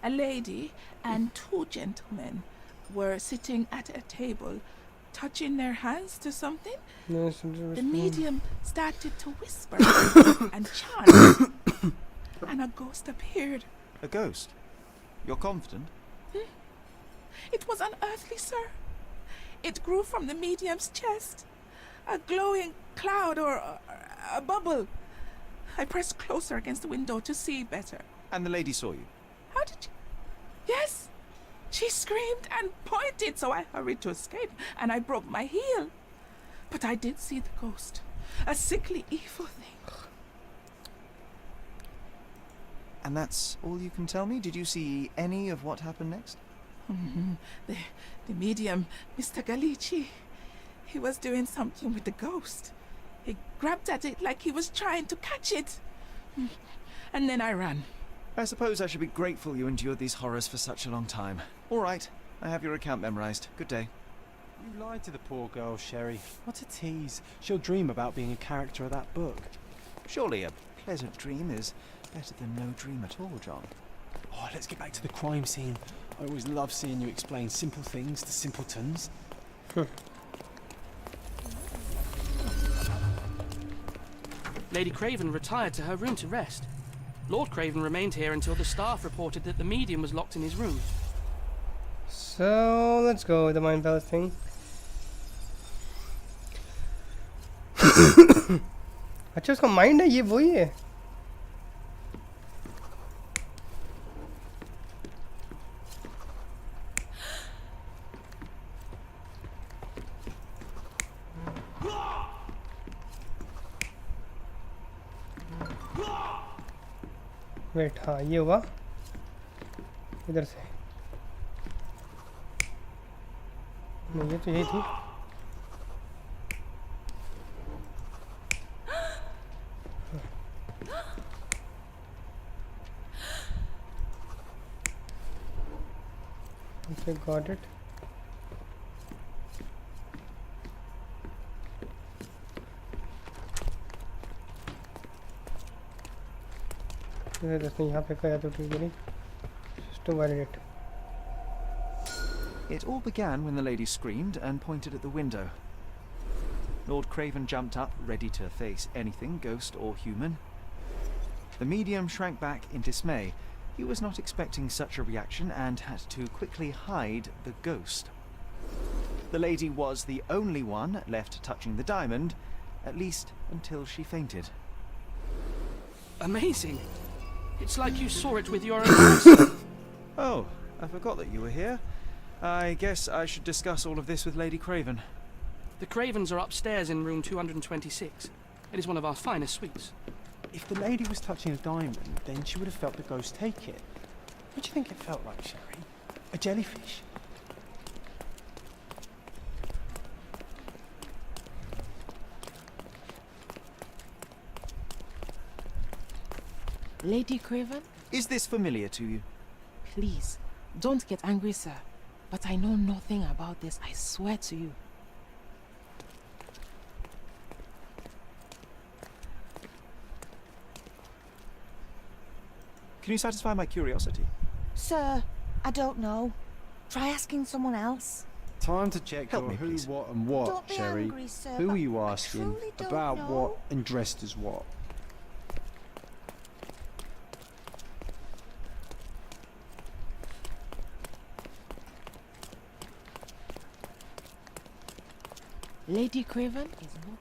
A lady and two gentlemen were sitting at a table, touching their hands to something.
Yes,
The medium started to whisper and chant, and a ghost appeared.
A ghost? You're confident?
It was unearthly, sir. It grew from the medium's chest. A glowing cloud or a bubble. I pressed closer against the window to see better.
And the lady saw you?
How did you? Yes. She screamed and pointed, so I hurried to escape, and I broke my heel. But I did see the ghost. A sickly, evil thing.
And that's all you can tell me? Did you see any of what happened next?
The medium, Mr. Galici, he was doing something with the ghost. He grabbed at it like he was trying to catch it. And then I ran.
I suppose I should be grateful you endured these horrors for such a long time. All right, I have your account memorized. Good day.
You lied to the poor girl, Sherry. What a tease. She'll dream about being a character of that book.
Surely a pleasant dream is better than no dream at all, John.
Oh, let's get back to the crime scene. I always love seeing you explain simple things to simpletons.
Lady Craven retired to her room to rest. Lord Craven remained here until the staff reported that the medium was locked in his room.
So let's go with the mind palace thing. अच्छा उसका mind है, ये वही है. Wait, हाँ ये हुआ इधर से. नहीं, ये तो यही थी. Okay, got it. यहाँ पे क्या तो ठीक नहीं. Just to validate.
It all began when the lady screamed and pointed at the window. Lord Craven jumped up, ready to face anything, ghost or human. The medium shrank back in dismay. He was not expecting such a reaction and had to quickly hide the ghost. The lady was the only one left touching the diamond, at least until she fainted.
Amazing. It's like you saw it with your own eyes.
Oh, I forgot that you were here. I guess I should discuss all of this with Lady Craven.
The Cravens are upstairs in room 226. It is one of our finest suites.
If the lady was touching a diamond, then she would have felt the ghost take it. What do you think it felt like, Sherry? A jellyfish?
Lady Craven?
Is this familiar to you?
Please, don't get angry, sir. But I know nothing about this, I swear to you.
Can you satisfy my curiosity?
Sir, I don't know. Try asking someone else.
Time to check
Help
your
me,
who,
please.
what and what,
Don't be
Sherry.
angry, sir,
Who
but
are you
I
asking
truly don't
about
know.
what and dressed as what?
Lady Craven is not...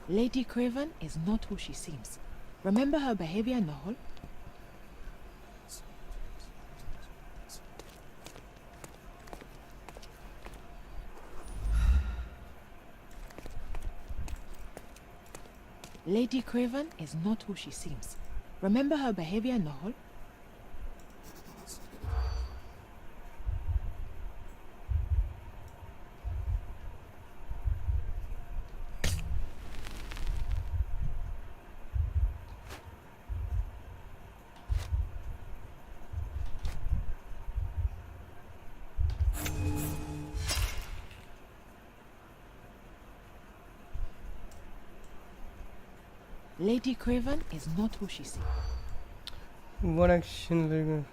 Lady Craven is not who she seems. Remember her behavior in the hall? Lady Craven is not who she seems. Remember her behavior in the hall? Lady Craven is not who she seems.
What action will you?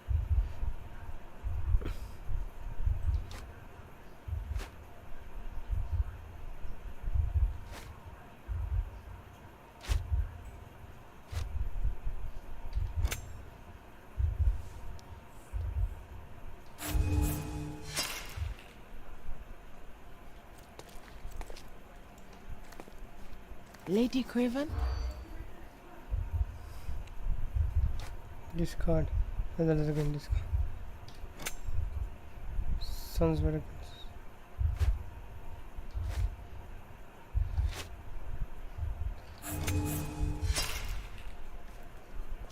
Lady Craven?
Discard. Again discard. Sounds very good.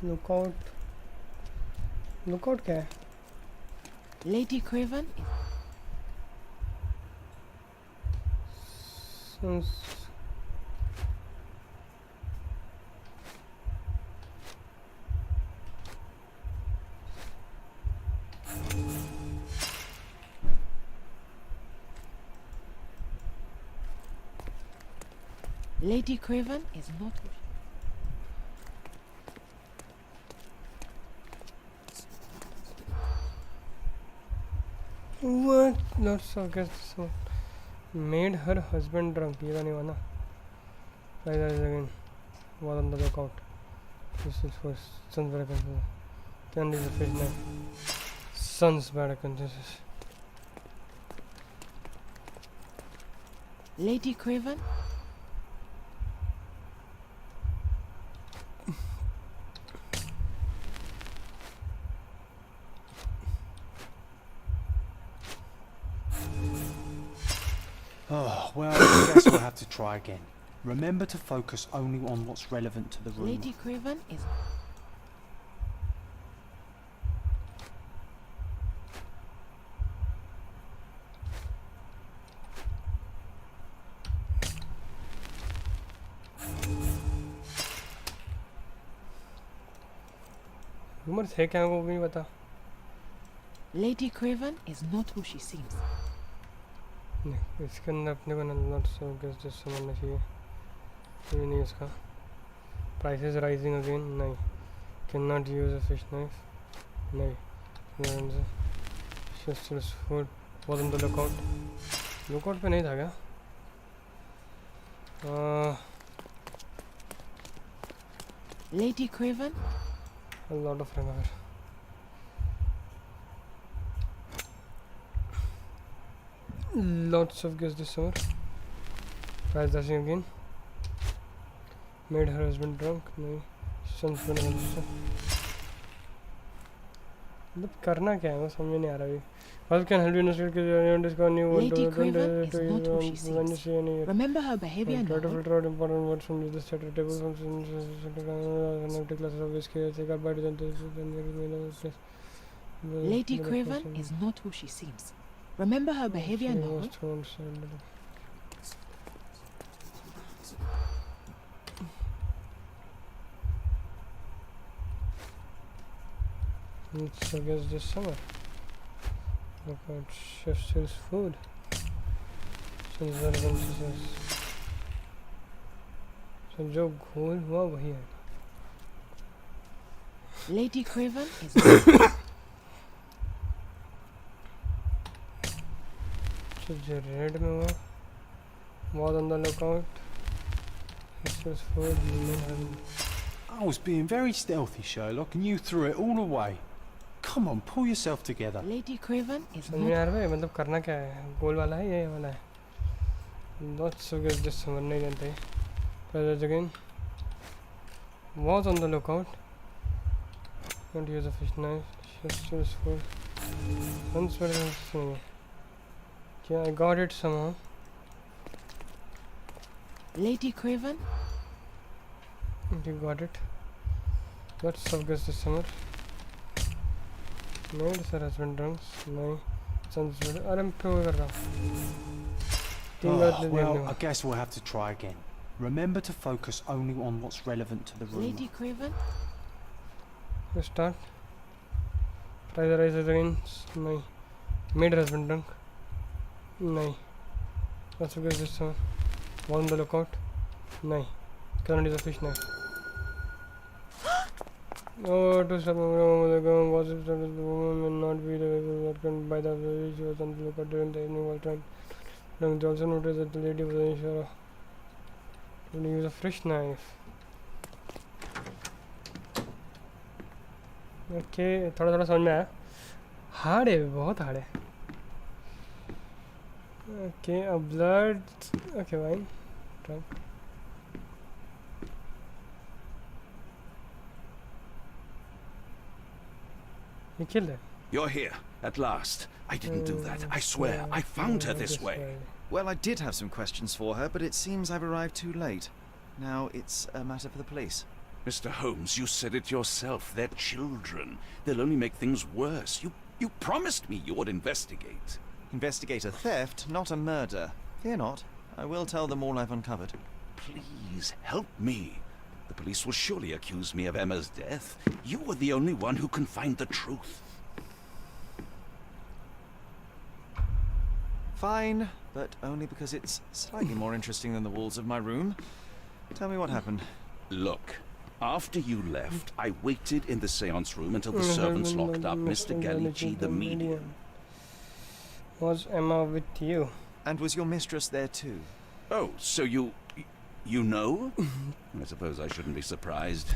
Lookout. Lookout क्या है?
Lady Craven?
Sounds
Lady Craven is not who
what? Not so guess this one. Made her husband drunk. ये नहीं वाला. Try that again. Was on the lookout. This is for sons better consider. Can use a fish knife. Sons better consider.
Lady Craven?
Oh, well, I guess we'll have to try again. Remember to focus only on what's relevant to the room.
Lady Craven is...
Rumors है क्या वो भी बता.
Lady Craven is not who she seems.
नहीं इसके अंदर अपने को नॉट सो गेस जस्ट समझना चाहिए. ये नहीं इसका. Prices rising again. नहीं. Cannot use a fish knife. नहीं. Just food. Was on the lookout. Lookout पे नहीं था क्या?
Lady Craven?
A lot of remember. Lots of guess this summer. Price dashing again. Made her husband drunk. नहीं. Sons बने हैं. मतलब करना क्या है वो समझ नहीं आ रहा अभी. How can help you investigate because you want
Lady
to
Craven is not who she
when you
seems.
see any
Remember her behavior
try to
now.
filter out important words from the static table functions and empty classes of whiskey take our bodies and place.
Lady Craven is not who she seems. Remember her behavior now.
It's I guess this summer. Look at chef sells food. Since relevant says. So जो घोल हुआ वही है.
Lady Craven is
जो red में हुआ. Was on the lookout. Chef sells food.
I was being very stealthy, Sherlock, and you threw it all away. Come on, pull yourself together.
Lady Craven is
समझ में आ रहा है मतलब करना क्या है. गोल वाला है ये वाला है. Lots of guys just समझ नहीं जानते. Players again. Was on the lookout. Don't use a fish knife. Just use food. Once better. Yeah, I got it somehow.
Lady Craven?
You got it. Lots of guys this summer. Made her husband drunk. नहीं. Sons better. अरे मैं pro कर रहा हूँ.
Well, I guess we'll have to try again. Remember to focus only on what's relevant to the room.
Lady Craven?
Start. Try the rise again. नहीं. Made her husband drunk. नहीं. Lots of guys this summer. Was on the lookout. नहीं. Cannot use a fish knife. Oh, to some was the woman will not be the by the way she was on the lookout during the evening while trying. They also noticed that the lady was unsure to use a fresh knife. Okay, थोड़ा थोड़ा समझ में आया. Hard है, बहुत hard है. Okay, a blood. Okay, fine. Try. You killed her.
You're here, at last. I didn't do that. I swear. I found her this way.
Well, I did have some questions for her, but it seems I've arrived too late. Now it's a matter for the police.
Mr. Holmes, you said it yourself. They're children. They'll only make things worse. You promised me you would investigate.
Investigate a theft, not a murder. Fear not. I will tell them all I've uncovered.
Please, help me. The police will surely accuse me of Emma's death. You are the only one who can find the truth.
Fine, but only because it's slightly more interesting than the walls of my room. Tell me what happened.
Look, after you left, I waited in the seance room until the servants locked up Mr. Galici, the medium.
Was Emma with you?
And was your mistress there too?
Oh, so you know? I suppose I shouldn't be surprised.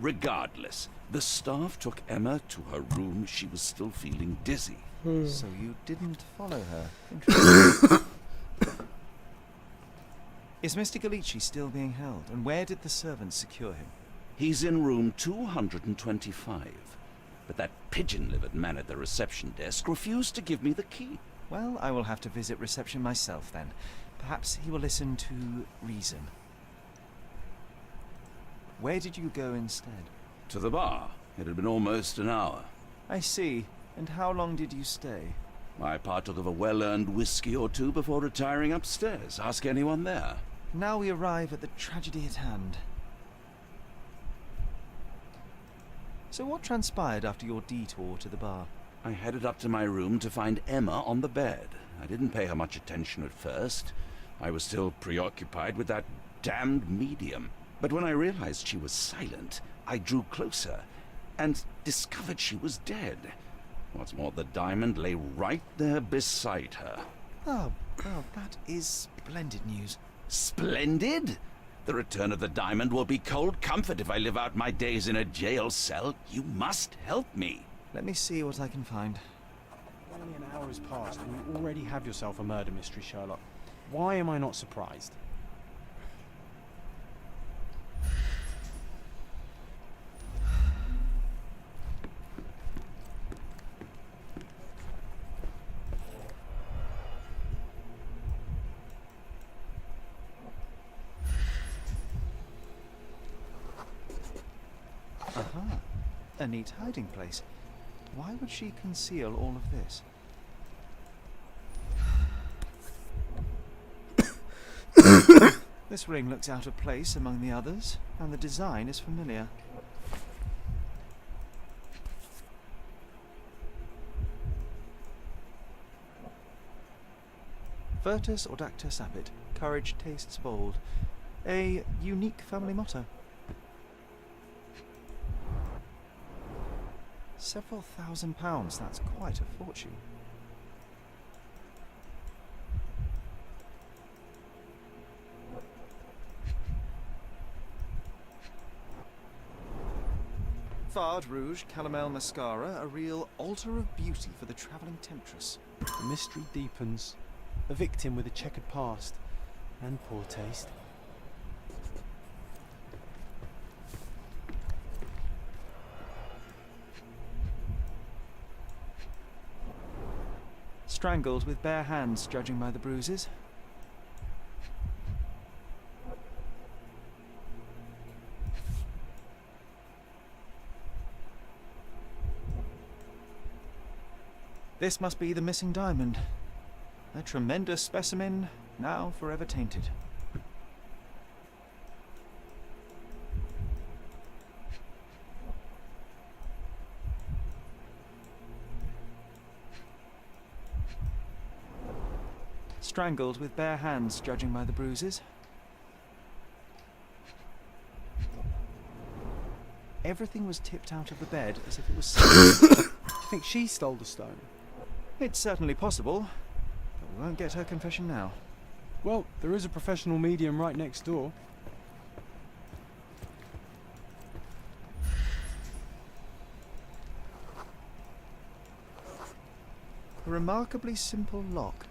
Regardless, the staff took Emma to her room. She was still feeling dizzy.
So you didn't follow her. Interesting. Is Mr. Galici still being held? And where did the servants secure him?
He's in room 225. But that pigeon-livered man at the reception desk refused to give me the key.
Well, I will have to visit reception myself then. Perhaps he will listen to reason. Where did you go instead?
To the bar. It had been almost an hour.
I see. And how long did you stay?
I partook of a well-earned whiskey or two before retiring upstairs. Ask anyone there.
Now we arrive at the tragedy at hand. So what transpired after your detour to the bar?
I headed up to my room to find Emma on the bed. I didn't pay her much attention at first. I was still preoccupied with that damned medium. But when I realized she was silent, I drew closer and discovered she was dead. What's more, the diamond lay right there beside her.
Oh, well, that is splendid news.
Splendid? The return of the diamond will be cold comfort if I live out my days in a jail cell. You must help me.
Let me see what I can find.
Only an hour has passed and you already have yourself a murder mystery, Sherlock. Why am I not surprised?
Aha, a neat hiding place. Why would she conceal all of this? This ring looks out of place among the others, and the design is familiar. Virtus audacta sapit, courage tastes bold. A unique family motto. Several £1,000s, that's quite a fortune. Fard Rouge Calomel Mascara, a real altar of beauty for the travelling temptress.
The mystery deepens. A victim with a checkered past and poor taste.
Strangled with bare hands, judging by the bruises. This must be the missing diamond. A tremendous specimen, now forever tainted. Strangled with bare hands, judging by the bruises. Everything was tipped out of the bed as if it was stolen.
Do you think she stole the stone?
It's certainly possible, but we won't get her confession now.
Well, there is a professional medium right next door.
A remarkably simple lock.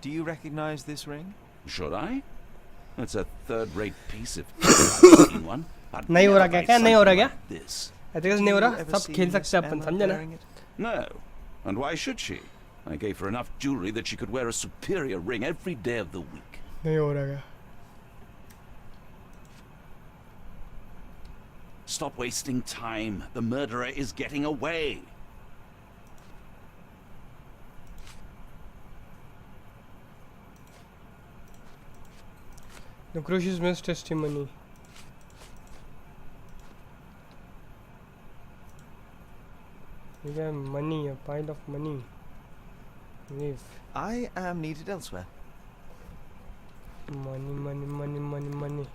Do you recognize this ring?
Should I? It's a third-rate piece of kit. I've seen one. I'd
नहीं हो रहा
never
क्या
buy
क्या नहीं हो रहा
something
क्या
like this.
I think नहीं हो रहा सब खेल सकते हैं अपन समझे ना
No. And why should she? I gave her enough jewelry that she could wear a superior ring every day of the week.
नहीं हो रहा क्या
Stop wasting time. The murderer is getting away.
The crucial missed testimony. You got money, a pile of money. Leave.
I am needed elsewhere.
Money, money, money, money, money.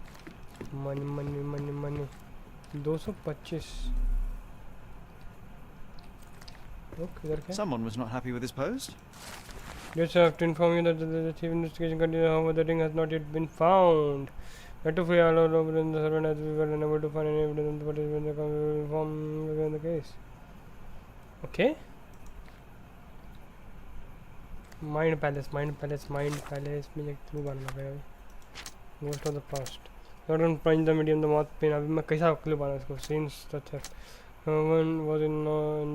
Money, money, money, money. 225. Look, इधर क्या?
Someone was not happy with his post.
Yes, I have to inform you that the chief investigation continues. However, the ring has not yet been found. We have to free all over in the servant as we were unable to find any evidence of what is in the inform in the case. Okay. Mind palace, mind palace, mind palace. मुझे क्यों बनना पड़ेगा? Ghost of the past. Not on punch the medium the mouth pin. अभी मैं कैसा clue बना इसको? Since the theft. No one was in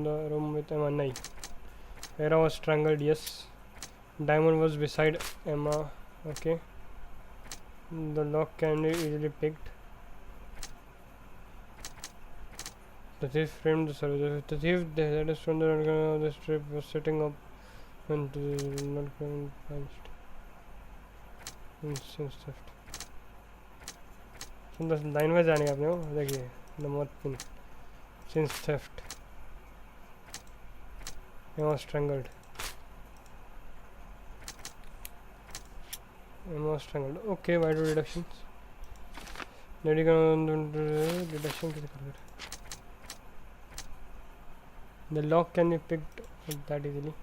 the room with Emma. नहीं. Vera was strangled. Yes. Diamond was beside Emma. Okay. The lock can be easily picked. The thief framed the service. The thief that is from the strip was setting up and not getting punched. Since theft. So the line में जाने का अपने को देखिए the mouth pin. Since theft. Emma was strangled. Emma was strangled. Okay, why do deductions? Lady deduction कैसे कर रहे? The lock can be picked up that easily.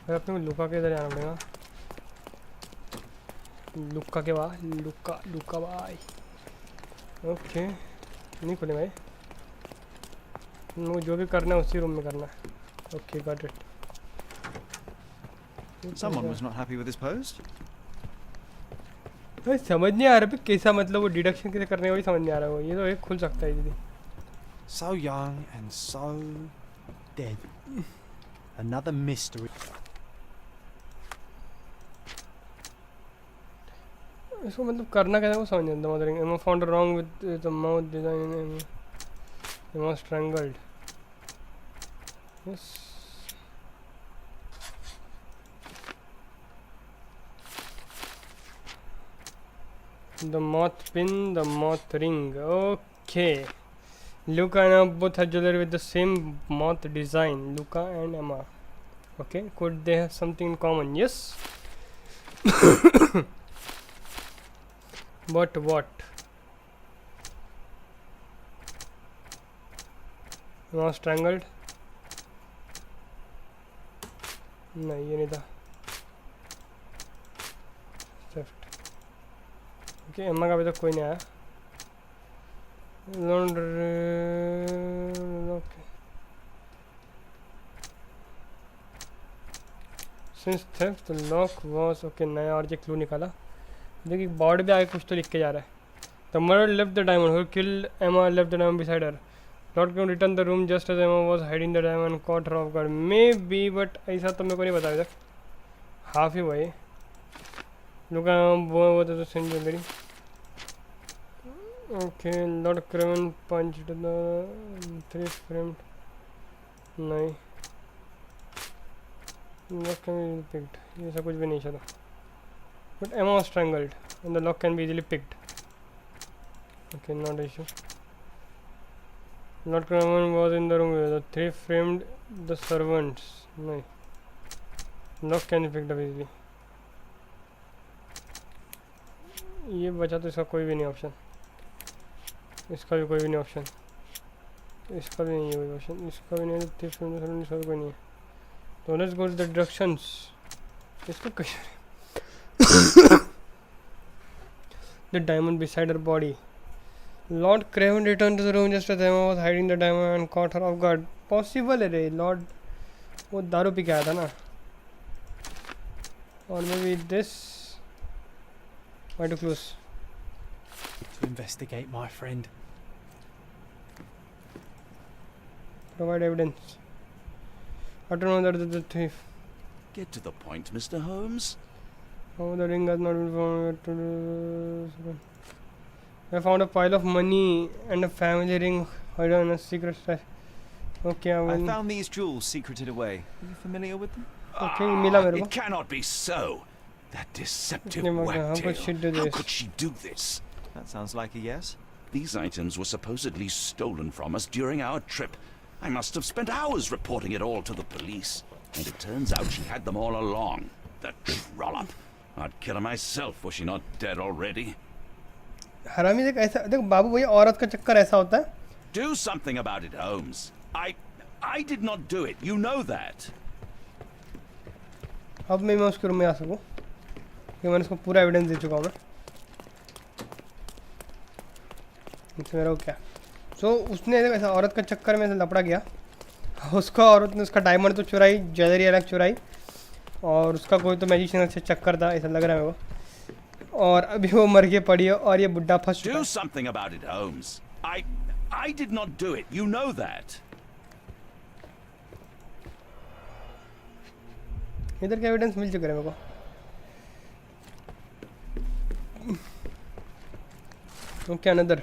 फिर अपने को लुका के इधर जाना पड़ेगा लुका के बाद लुका भाई ओके नहीं खुले भाई जो भी करना है उसी रूम में करना है okay got it
Someone was not happy with his post.
भाई समझ नहीं आ रहा है कैसा मतलब वो डिडक्शन कैसे करने वही समझ नहीं आ रहा है वो ये तो एक खुल सकता है दीदी
So young and so dead. Another mystery.
इसको मतलब करना कैसे वो समझ नहीं आता mothering M found wrong with the mouth design M strangled yes the moth pin, the moth ring. Okay. Luca and Emma both have jewelry with the same moth design. Luca and Emma. Okay. Could they have something in common? Yes. But what? Was strangled, नहीं ये नहीं था। Okay Emma का अभी तक कोई नहीं आया। Since theft the lock was okay, नया और ये क्लू निकाला। देखिए बोर्ड पे आगे कुछ तो लिख के जा रहा है। The murder left the diamond, who killed Emma left the diamond beside her. Lord can return the room just as Emma was hiding the diamond caught her off guard. Maybe, but ऐसा तो मेरे को नहीं पता अभी तक। Half ही भाई लुका वो तो send jewellery. Okay Lord Craven punched the 3 framed, नहीं लॉक कैन बी पिक्ड, ये सब कुछ भी नहीं चला। But Emma was strangled and the lock can be easily picked. Okay not issue. Lord Craven was in the room with the 3 framed the servants, नहीं lock can be picked up easily. ये बचा तो इसका कोई भी नहीं option, इसका भी कोई भी नहीं ऑप्शन, इसका भी नहीं है कोई ऑप्शन, इसका भी नहीं है, इसका भी कोई नहीं है। तो let's go to the directions. इसको कैसे the diamond beside her body. Lord Craven return to the room just as Emma was hiding the diamond and caught her off guard. Possible है रे, लॉर्ड वो दारू पी के आया था ना। और may be this why to close
to investigate, my friend.
Provide evidence. I don't know that the thief.
Get to the point, Mr. Holmes.
Oh, the ring has not been found. I found a pile of money and a family ring hidden in a secret stash. Okay,
I found these jewels secreted away. Are you familiar with them?
Okay, mila mere ko.
It cannot be so. That deceptive
How
wagtail.
could she do
How
this?
could she do this?
That sounds like a yes.
These items were supposedly stolen from us during our trip. I must have spent hours reporting it all to the police. And it turns out she had them all along. The trollop. I'd kill her myself, was she not dead already?
हरामी देख ऐसा देख बाबू भैया, औरत का चक्कर ऐसा होता है।
Do something about it, Holmes. I did not do it. You know that.
अब मैं उसके रूम में आ सकूँ कि मैंने उसको पूरा एविडेंस दे चुका हूँ मैं। मेरा वो क्या उसने ऐसा औरत का चक्कर में लपड़ा गया, उसका औरत ने उसका डायमंड तो चुराई, ज्वेलरी अलग चुराई, और उसका कोई तो मैजिशियन से चक्कर था ऐसा लग रहा है मेरे को। और अभी वो मर के पड़ी है और ये बुड्ढा फंस चुका है।
Do something about it, Holmes. I did not do it. You know that.
इधर का एविडेंस मिल चुका है मेरे को। Okay, another.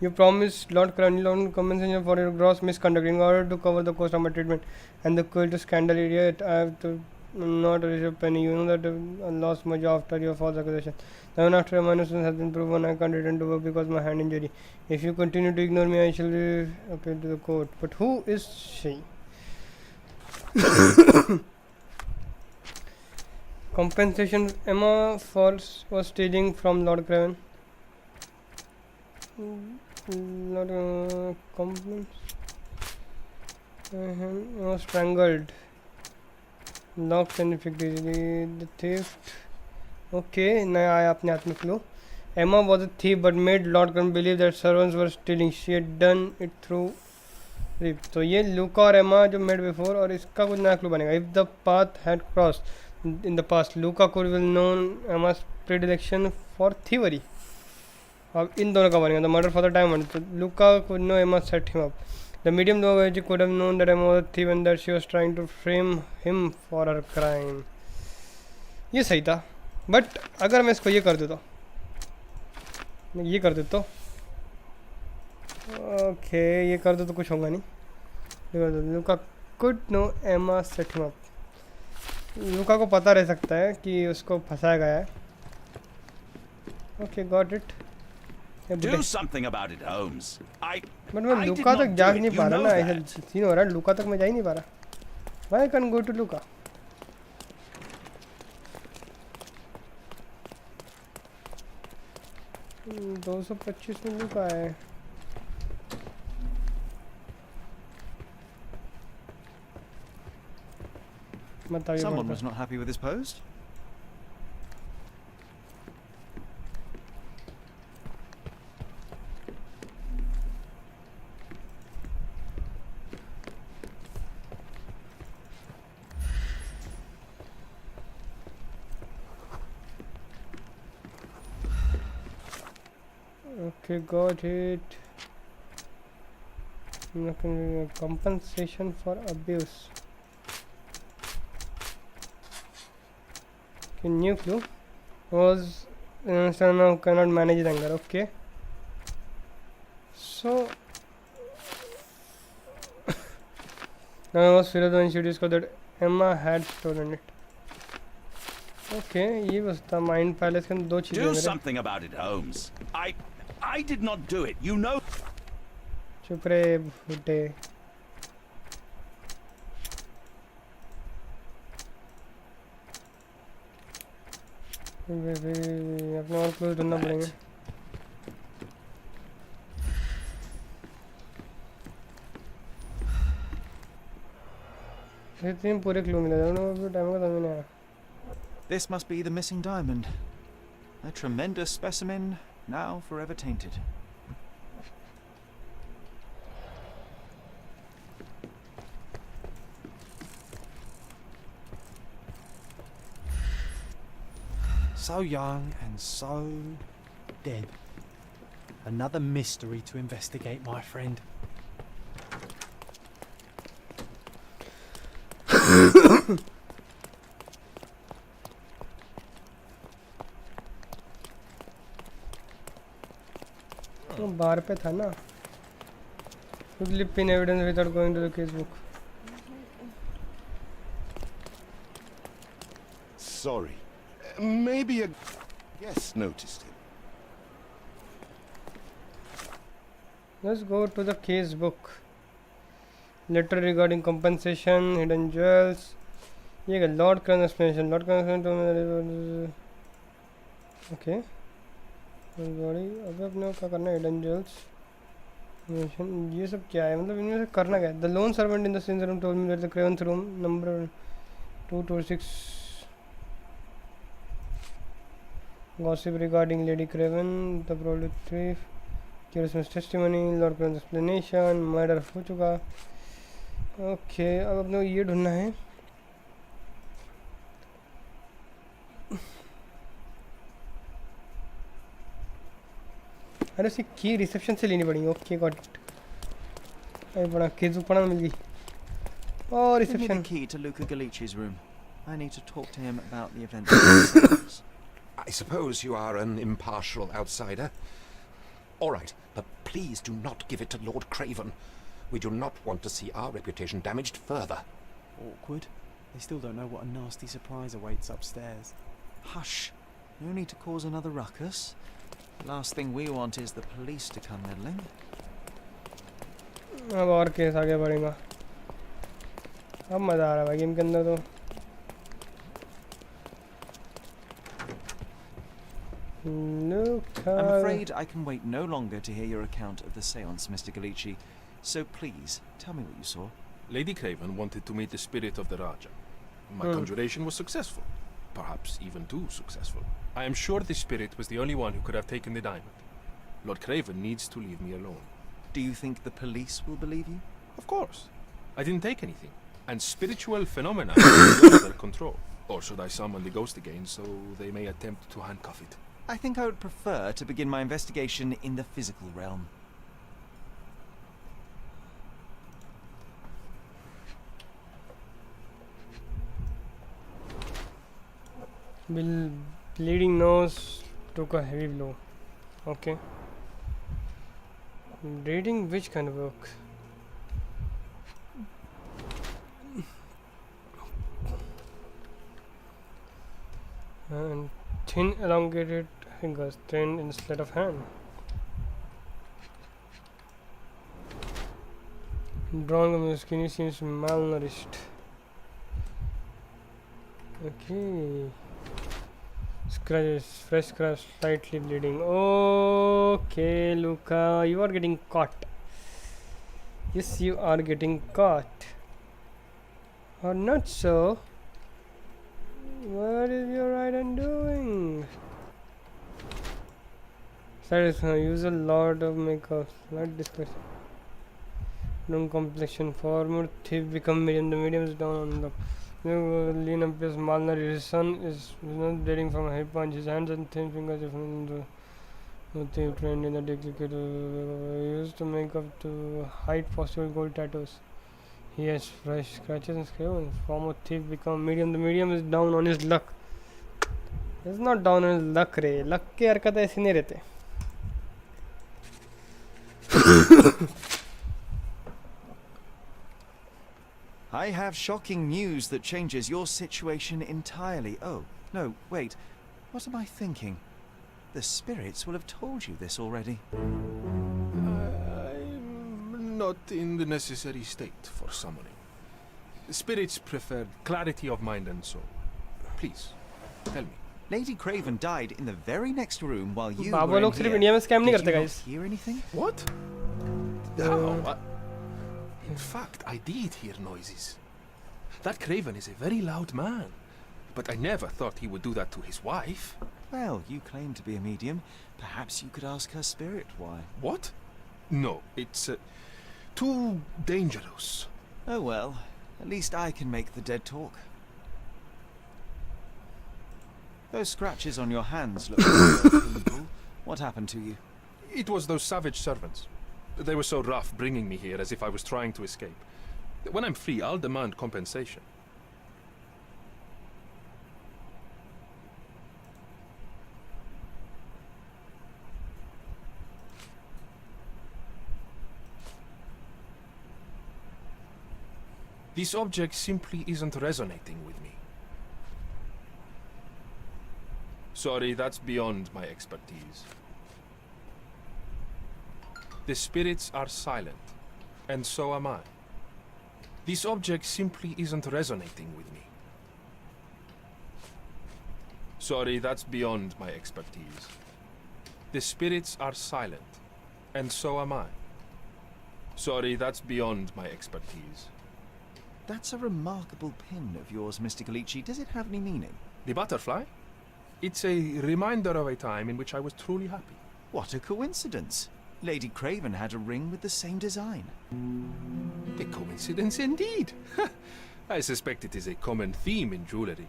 You promised Lord Cranlon compensation for your gross misconduct in order to cover the cost of my treatment and the cruel scandal. Yet I have to not receive a penny. You know that I lost my job after your false accusation. Even after my innocence has been proven, I can't return to work because of my hand injury. If you continue to ignore me, I shall be appealed to the court. But who is she? Compensation. Emma Falls was stealing from Lord Craven. Not complaints. Was strangled. Locked and effectively. The theft. Okay, नया आया अपने हाथ में clue. Emma was a thief but made Lord Craven believe that servants were stealing. She had done it through rape. तो ये लूका और एमा जो मेड बिफोर, और इसका कुछ नया क्लू बनेगा। If the path had crossed in the past, Luca could have known Emma's predilection for thievery. अब इन दोनों का बनेगा। The murder for the diamond, तो Luca could know Emma set him up. The medium though could have known that Emma was a thief and that she was trying to frame him for her crime. ये सही था, but अगर मैं इसको ये कर देता, मैं ये कर देता, ओके ये कर दो तो कुछ होगा नहीं। ये कर दो, लुका could know Emma set him up. लुका को पता रह सकता है कि उसको फंसाया गया है। Okay got it.
Do something about it, Holmes.
But मैं लुका तक जा नहीं पा रहा ना, ऐसा सीन हो रहा है। लुका तक मैं जा ही नहीं पा रहा। Why can't go to लुका? $225 में लुका है।
Someone was not happy with his post.
Okay, got it. Compensation for abuse. Okay, new clue was now cannot manage anger. Okay, so now I was filled when she discovered that Emma had stolen it. Okay, ये was the mind palace के दो चीजें
Do something about it, Holmes. I did not do it. You know.
चुप रे भूटे. अपने और close ढूंढना पड़ेंगे. इतने पूरे क्लू मिले थे उन्होंने टाइम का समझ नहीं आया.
This must be the missing diamond. A tremendous specimen, now forever tainted.
So young and so dead. Another mystery to investigate, my friend.
वो बार पे था ना. Flip in evidence without going to the case book.
Sorry. Maybe a guest noticed him.
Let's go to the case book. Letter regarding compensation, hidden jewels. ये क्या Lord Crown explanation. Lord Crown explanation. Okay. Body अबे अपने को क्या करना है. Hidden gels ये सब क्या है. मतलब इनमें से करना क्या है. The lone servant in the scene room told me that the Craven's room number 226 gossip regarding Lady Craven, the prolific thief, curious testimony, Lord Craven's explanation, murder हो चुका. ओके अब अपने को ये ढूंढना है. अरे उसकी की रिसेप्शन से लेनी पड़ेगी. Okay got it. अरे बड़ा केस ऊपर मिल गई. और
Give me the
reception.
key to Luca Galici's room. I need to talk to him about the events themselves.
I suppose you are an impartial outsider. All right, but please do not give it to Lord Craven. We do not want to see our reputation damaged further.
Awkward. They still don't know what a nasty surprise awaits upstairs.
Hush. No need to cause another ruckus. The last thing we want is the police to come meddling.
अब और case आगे बढ़ेगा. अब मज़ा आ रहा है भाई game के अंदर तो.
I'm afraid I can wait no longer to hear your account of the seance, Mr. Galici. So please, tell me what you saw.
Lady Craven wanted to meet the spirit of the Raja. My conjuration was successful. Perhaps even too successful. I am sure the spirit was the only one who could have taken the diamond. Lord Craven needs to leave me alone.
Do you think the police will believe you?
Of course. I didn't take anything. And spiritual phenomena are beyond their control. Or should I summon the ghost again so they may attempt to handcuff it?
I think I would prefer to begin my investigation in the physical realm.
Bleeding nose took a heavy blow. Okay. Reading which kind of book? And thin elongated fingers, thin in sleight of hand. Drawing of the skinny seems malnourished. Okay. Scratches, fresh scratch, slightly bleeding. Okay, Luca, you are getting caught. Yes, you are getting caught. Or not so. What is your item doing? Use a lot of makeup. Not discussion. No complexion. Former thief become medium. The medium is down on the lean up his malnourished son is not dating from a hip punch. His hands and thin fingers different. The thief trained in the duplicate used to make up to hide possible gold tattoos. He has fresh scratches and scales. Former thief become medium. The medium is down on his luck. It's not down on his luck रे. Luck के हरकत ऐसी नहीं रहते.
I have shocking news that changes your situation entirely. Oh, no, wait. What am I thinking? The spirits will have told you this already.
I'm not in the necessary state for summoning. The spirits prefer clarity of mind and soul. Please, tell me.
Lady Craven died in the very next room while you
Baba
were in
लोग सिर्फ
here.
India में scam नहीं
Did
करते
you
guys.
not hear anything?
What? How? In fact, I did hear noises. That Craven is a very loud man. But I never thought he would do that to his wife.
Well, you claim to be a medium. Perhaps you could ask her spirit why.
What? No, it's too dangerous.
Oh well, at least I can make the dead talk. Those scratches on your hands look painful. What happened to you?
It was those savage servants. They were so rough bringing me here as if I was trying to escape. When I'm free, I'll demand compensation. This object simply isn't resonating with me. Sorry, that's beyond my expertise. The spirits are silent, and so am I. This object simply isn't resonating with me. Sorry, that's beyond my expertise. The spirits are silent, and so am I. Sorry, that's beyond my expertise.
That's a remarkable pin of yours, Mr. Galici. Does it have any meaning?
The butterfly? It's a reminder of a time in which I was truly happy.
What a coincidence. Lady Craven had a ring with the same design.
A coincidence indeed. I suspect it is a common theme in jewelry.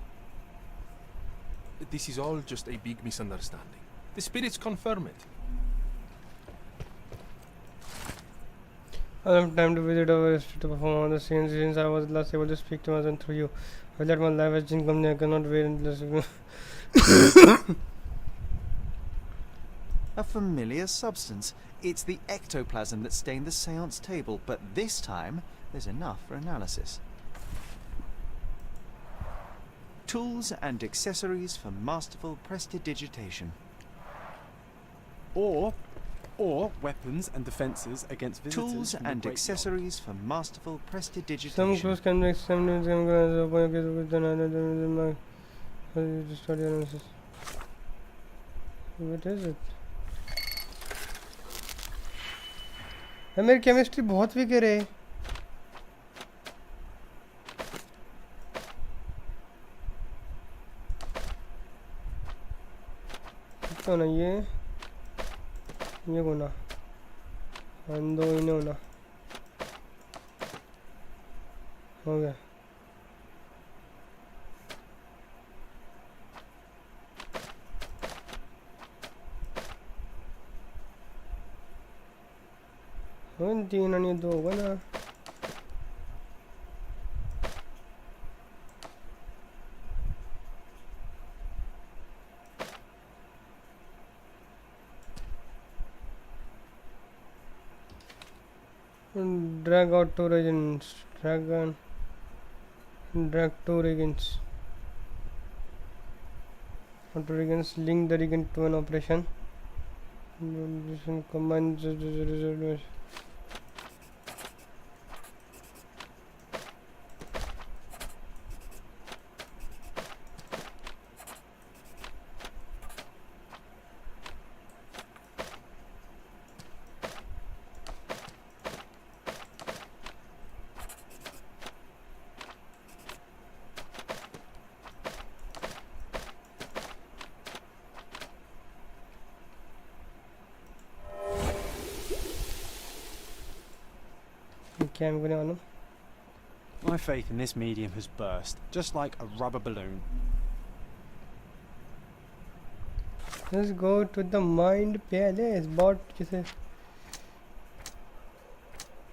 This is all just a big misunderstanding. The spirits confirm it.
I have time to visit our to perform on the scenes since I was last able to speak to my husband through you. I let my life as Jin company. I cannot wait until
A familiar substance. It's the ectoplasm that stained the seance table, but this time there's enough for analysis. Tools and accessories for masterful prestidigitation.
Or weapons and defenses against visitors.
Tools and accessories for masterful
some
prestidigitation.
clues can make some news can go study analysis. What is it? मेरी chemistry बहुत week है रे. तो ना ये होना दो इन्हें होना हो गया. तीन आणि दो होगा ना. Drag out two reagents. Drag two reagents. Auto reagents link the reagent to an operation. Combine the result. क्या है मुझे मालूम.
My faith in this medium has burst, just like a rubber balloon.
Let's go to the mind palace. Bot जिसे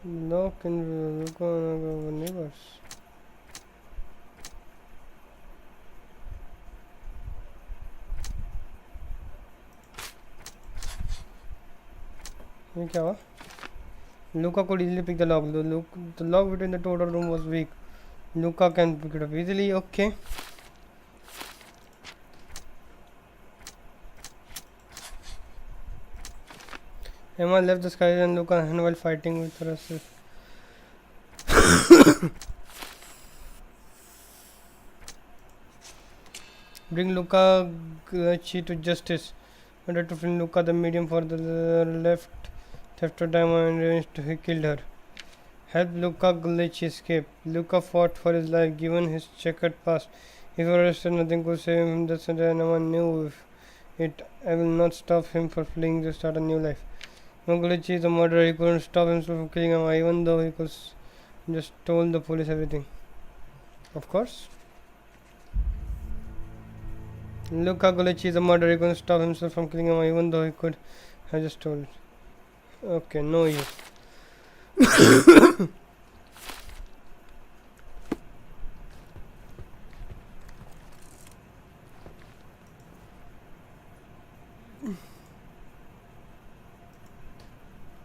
lock and look on neighbors. ये क्या हुआ? Luca could easily pick the lock. The lock between the total room was weak. Luca can pick it up easily. Okay. Emma left the sky and Luca and while fighting with herself. Bring Luca Gucci to justice. Order to free Luca the medium for the left theft of diamond and he killed her. Help Luca Gucci escape. Luca fought for his life given his checkered past. If he arrested, nothing could save him. That's why no one knew if it. I will not stop him from fleeing to start a new life. Gucci is a murderer. He couldn't stop himself from killing him, even though he could just told the police everything. Of course. Luca Gucci is a murderer. He couldn't stop himself from killing him, even though he could have just told it. Okay, no use.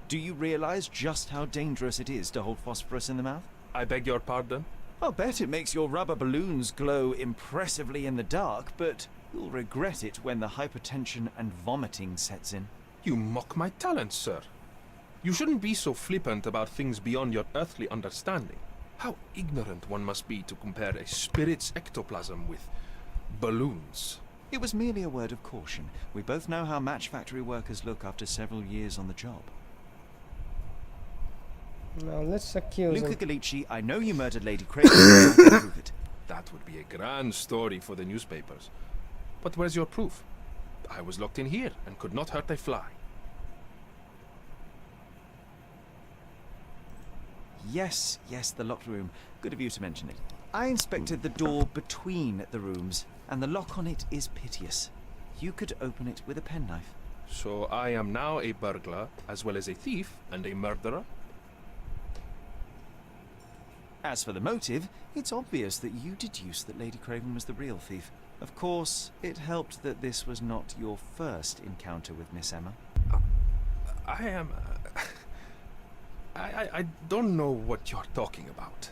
Do you realize just how dangerous it is to hold phosphorus in the mouth?
I beg your pardon?
I'll bet it makes your rubber balloons glow impressively in the dark, but you'll regret it when the hypertension and vomiting sets in.
You mock my talent, sir. You shouldn't be so flippant about things beyond your earthly understanding. How ignorant one must be to compare a spirit's ectoplasm with balloons.
It was merely a word of caution. We both know how match factory workers look after several years on the job.
Now let's accuse
Luca
him.
Gucci, I know you murdered Lady Craven. I can prove it.
That would be a grand story for the newspapers. But where's your proof? I was locked in here and could not hurt a fly.
Yes, the locked room. Good of you to mention it. I inspected the door between the rooms, and the lock on it is piteous. You could open it with a penknife.
So I am now a burglar, as well as a thief and a murderer?
As for the motive, it's obvious that you deduced that Lady Craven was the real thief. Of course, it helped that this was not your first encounter with Miss Emma.
I am... I don't know what you're talking about.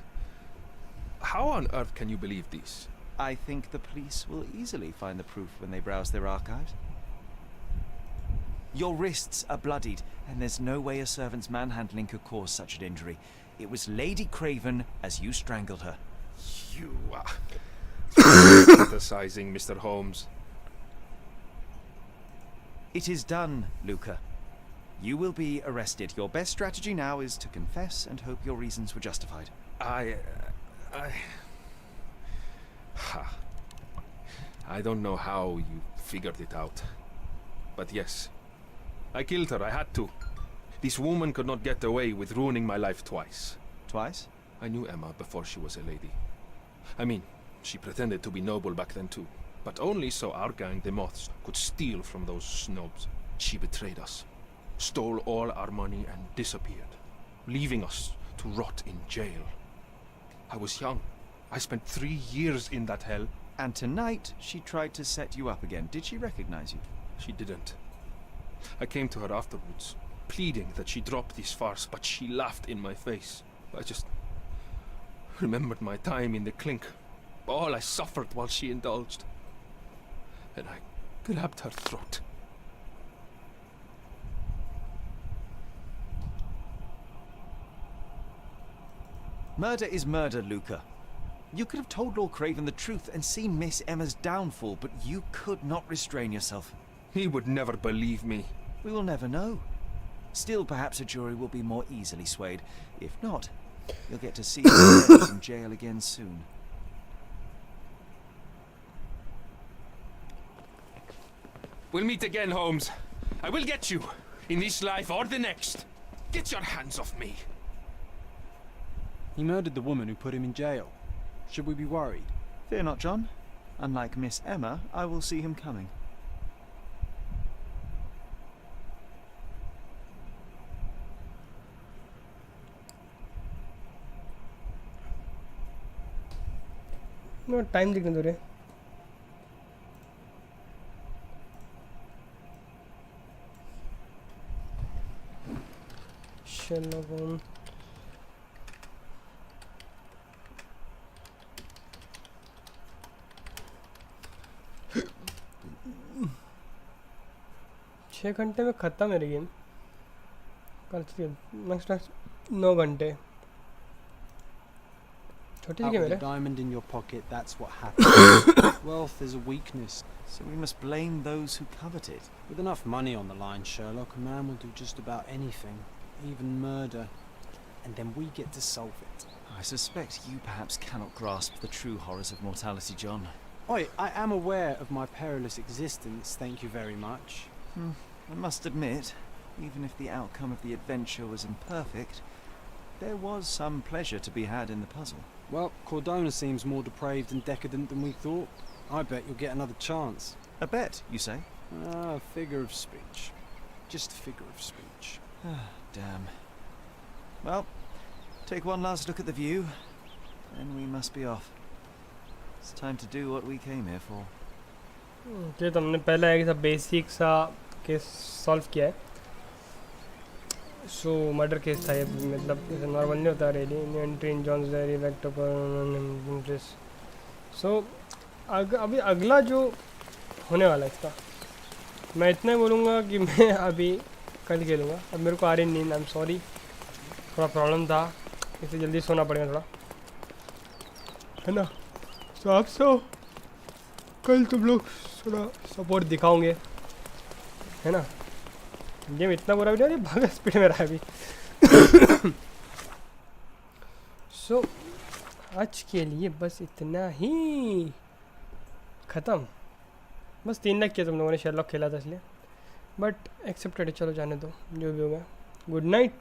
How on earth can you believe this?
I think the police will easily find the proof when they browse their archives. Your wrists are bloodied, and there's no way a servant's manhandling could cause such an injury. It was Lady Craven as you strangled her.
You are... fantasizing, Mr. Holmes.
It is done, Luca. You will be arrested. Your best strategy now is to confess and hope your reasons were justified.
I don't know how you figured it out. But yes, I killed her. I had to. This woman could not get away with ruining my life twice.
Twice?
I knew Emma before she was a lady. I mean, she pretended to be noble back then too. But only so our gang, the Moths, could steal from those snobs. She betrayed us, stole all our money and disappeared, leaving us to rot in jail. I was young. I spent 3 years in that hell.
And tonight, she tried to set you up again. Did she recognize you?
She didn't. I came to her afterwards, pleading that she drop this farce, but she laughed in my face. I just remembered my time in the clink, all I suffered while she indulged, and I grabbed her throat.
Murder is murder, Luca. You could have told Lord Craven the truth and seen Miss Emma's downfall, but you could not restrain yourself.
He would never believe me.
We will never know. Still, perhaps a jury will be more easily swayed. If not, you'll get to see your in jail again soon.
We'll meet again, Holmes. I will get you, in this life or the next. Get your hands off me.
He murdered the woman who put him in jail. Should we be worried?
Fear not, John. Unlike Miss Emma, I will see him coming.
No time दिखने दो रे. Sherlock Holmes. छः घंटे में ख़त्म है game. कल next 9 घंटे. छोटी सी गेम है रे.
Diamond in your pocket, that's what happened. Wealth is a weakness.
So we must blame those who covet it.
With enough money on the line, Sherlock, a man will do just about anything, even murder. And then we get to solve it.
I suspect you perhaps cannot grasp the true horrors of mortality, John.
Oi, I am aware of my perilous existence, thank you very much.
I must admit, even if the outcome of the adventure was imperfect, there was some pleasure to be had in the puzzle.
Well, Cordona seems more depraved and decadent than we thought. I bet you'll get another chance.
A bet, you say?
Ah, figure of speech. Just a figure of speech.
Damn. Well, take one last look at the view, then we must be off. It's time to do what we came here for.
तो हमने पहला एक सा basic सा case solve किया है. सो murder case था ये, मतलब जैसे नॉर्मल नहीं होता ready. Entry in John's diary laptop interest. So अभी अगला जो होने वाला है इसका, मैं इतना ही बोलूँगा कि मैं अभी कल खेलूँगा. अब मेरे को आ रही नींद. आई एम सॉरी, थोड़ा प्रॉब्लम था, इससे जल्दी सोना पड़ेगा थोड़ा, है ना. तो आप सो कल तुम लोग थोड़ा सपोर्ट दिखाओगे, है ना. गेम इतना बुरा भी नहीं, भागा स्पीड में रहा है अभी. सो आज के लिए बस इतना ही. ख़त्म. बस 3 लाख किया तुम लोगों ने. शेरलॉक खेला था इसलिए, बट एक्सेप्टेड. चलो जाने दो, जो भी होगा. Good night.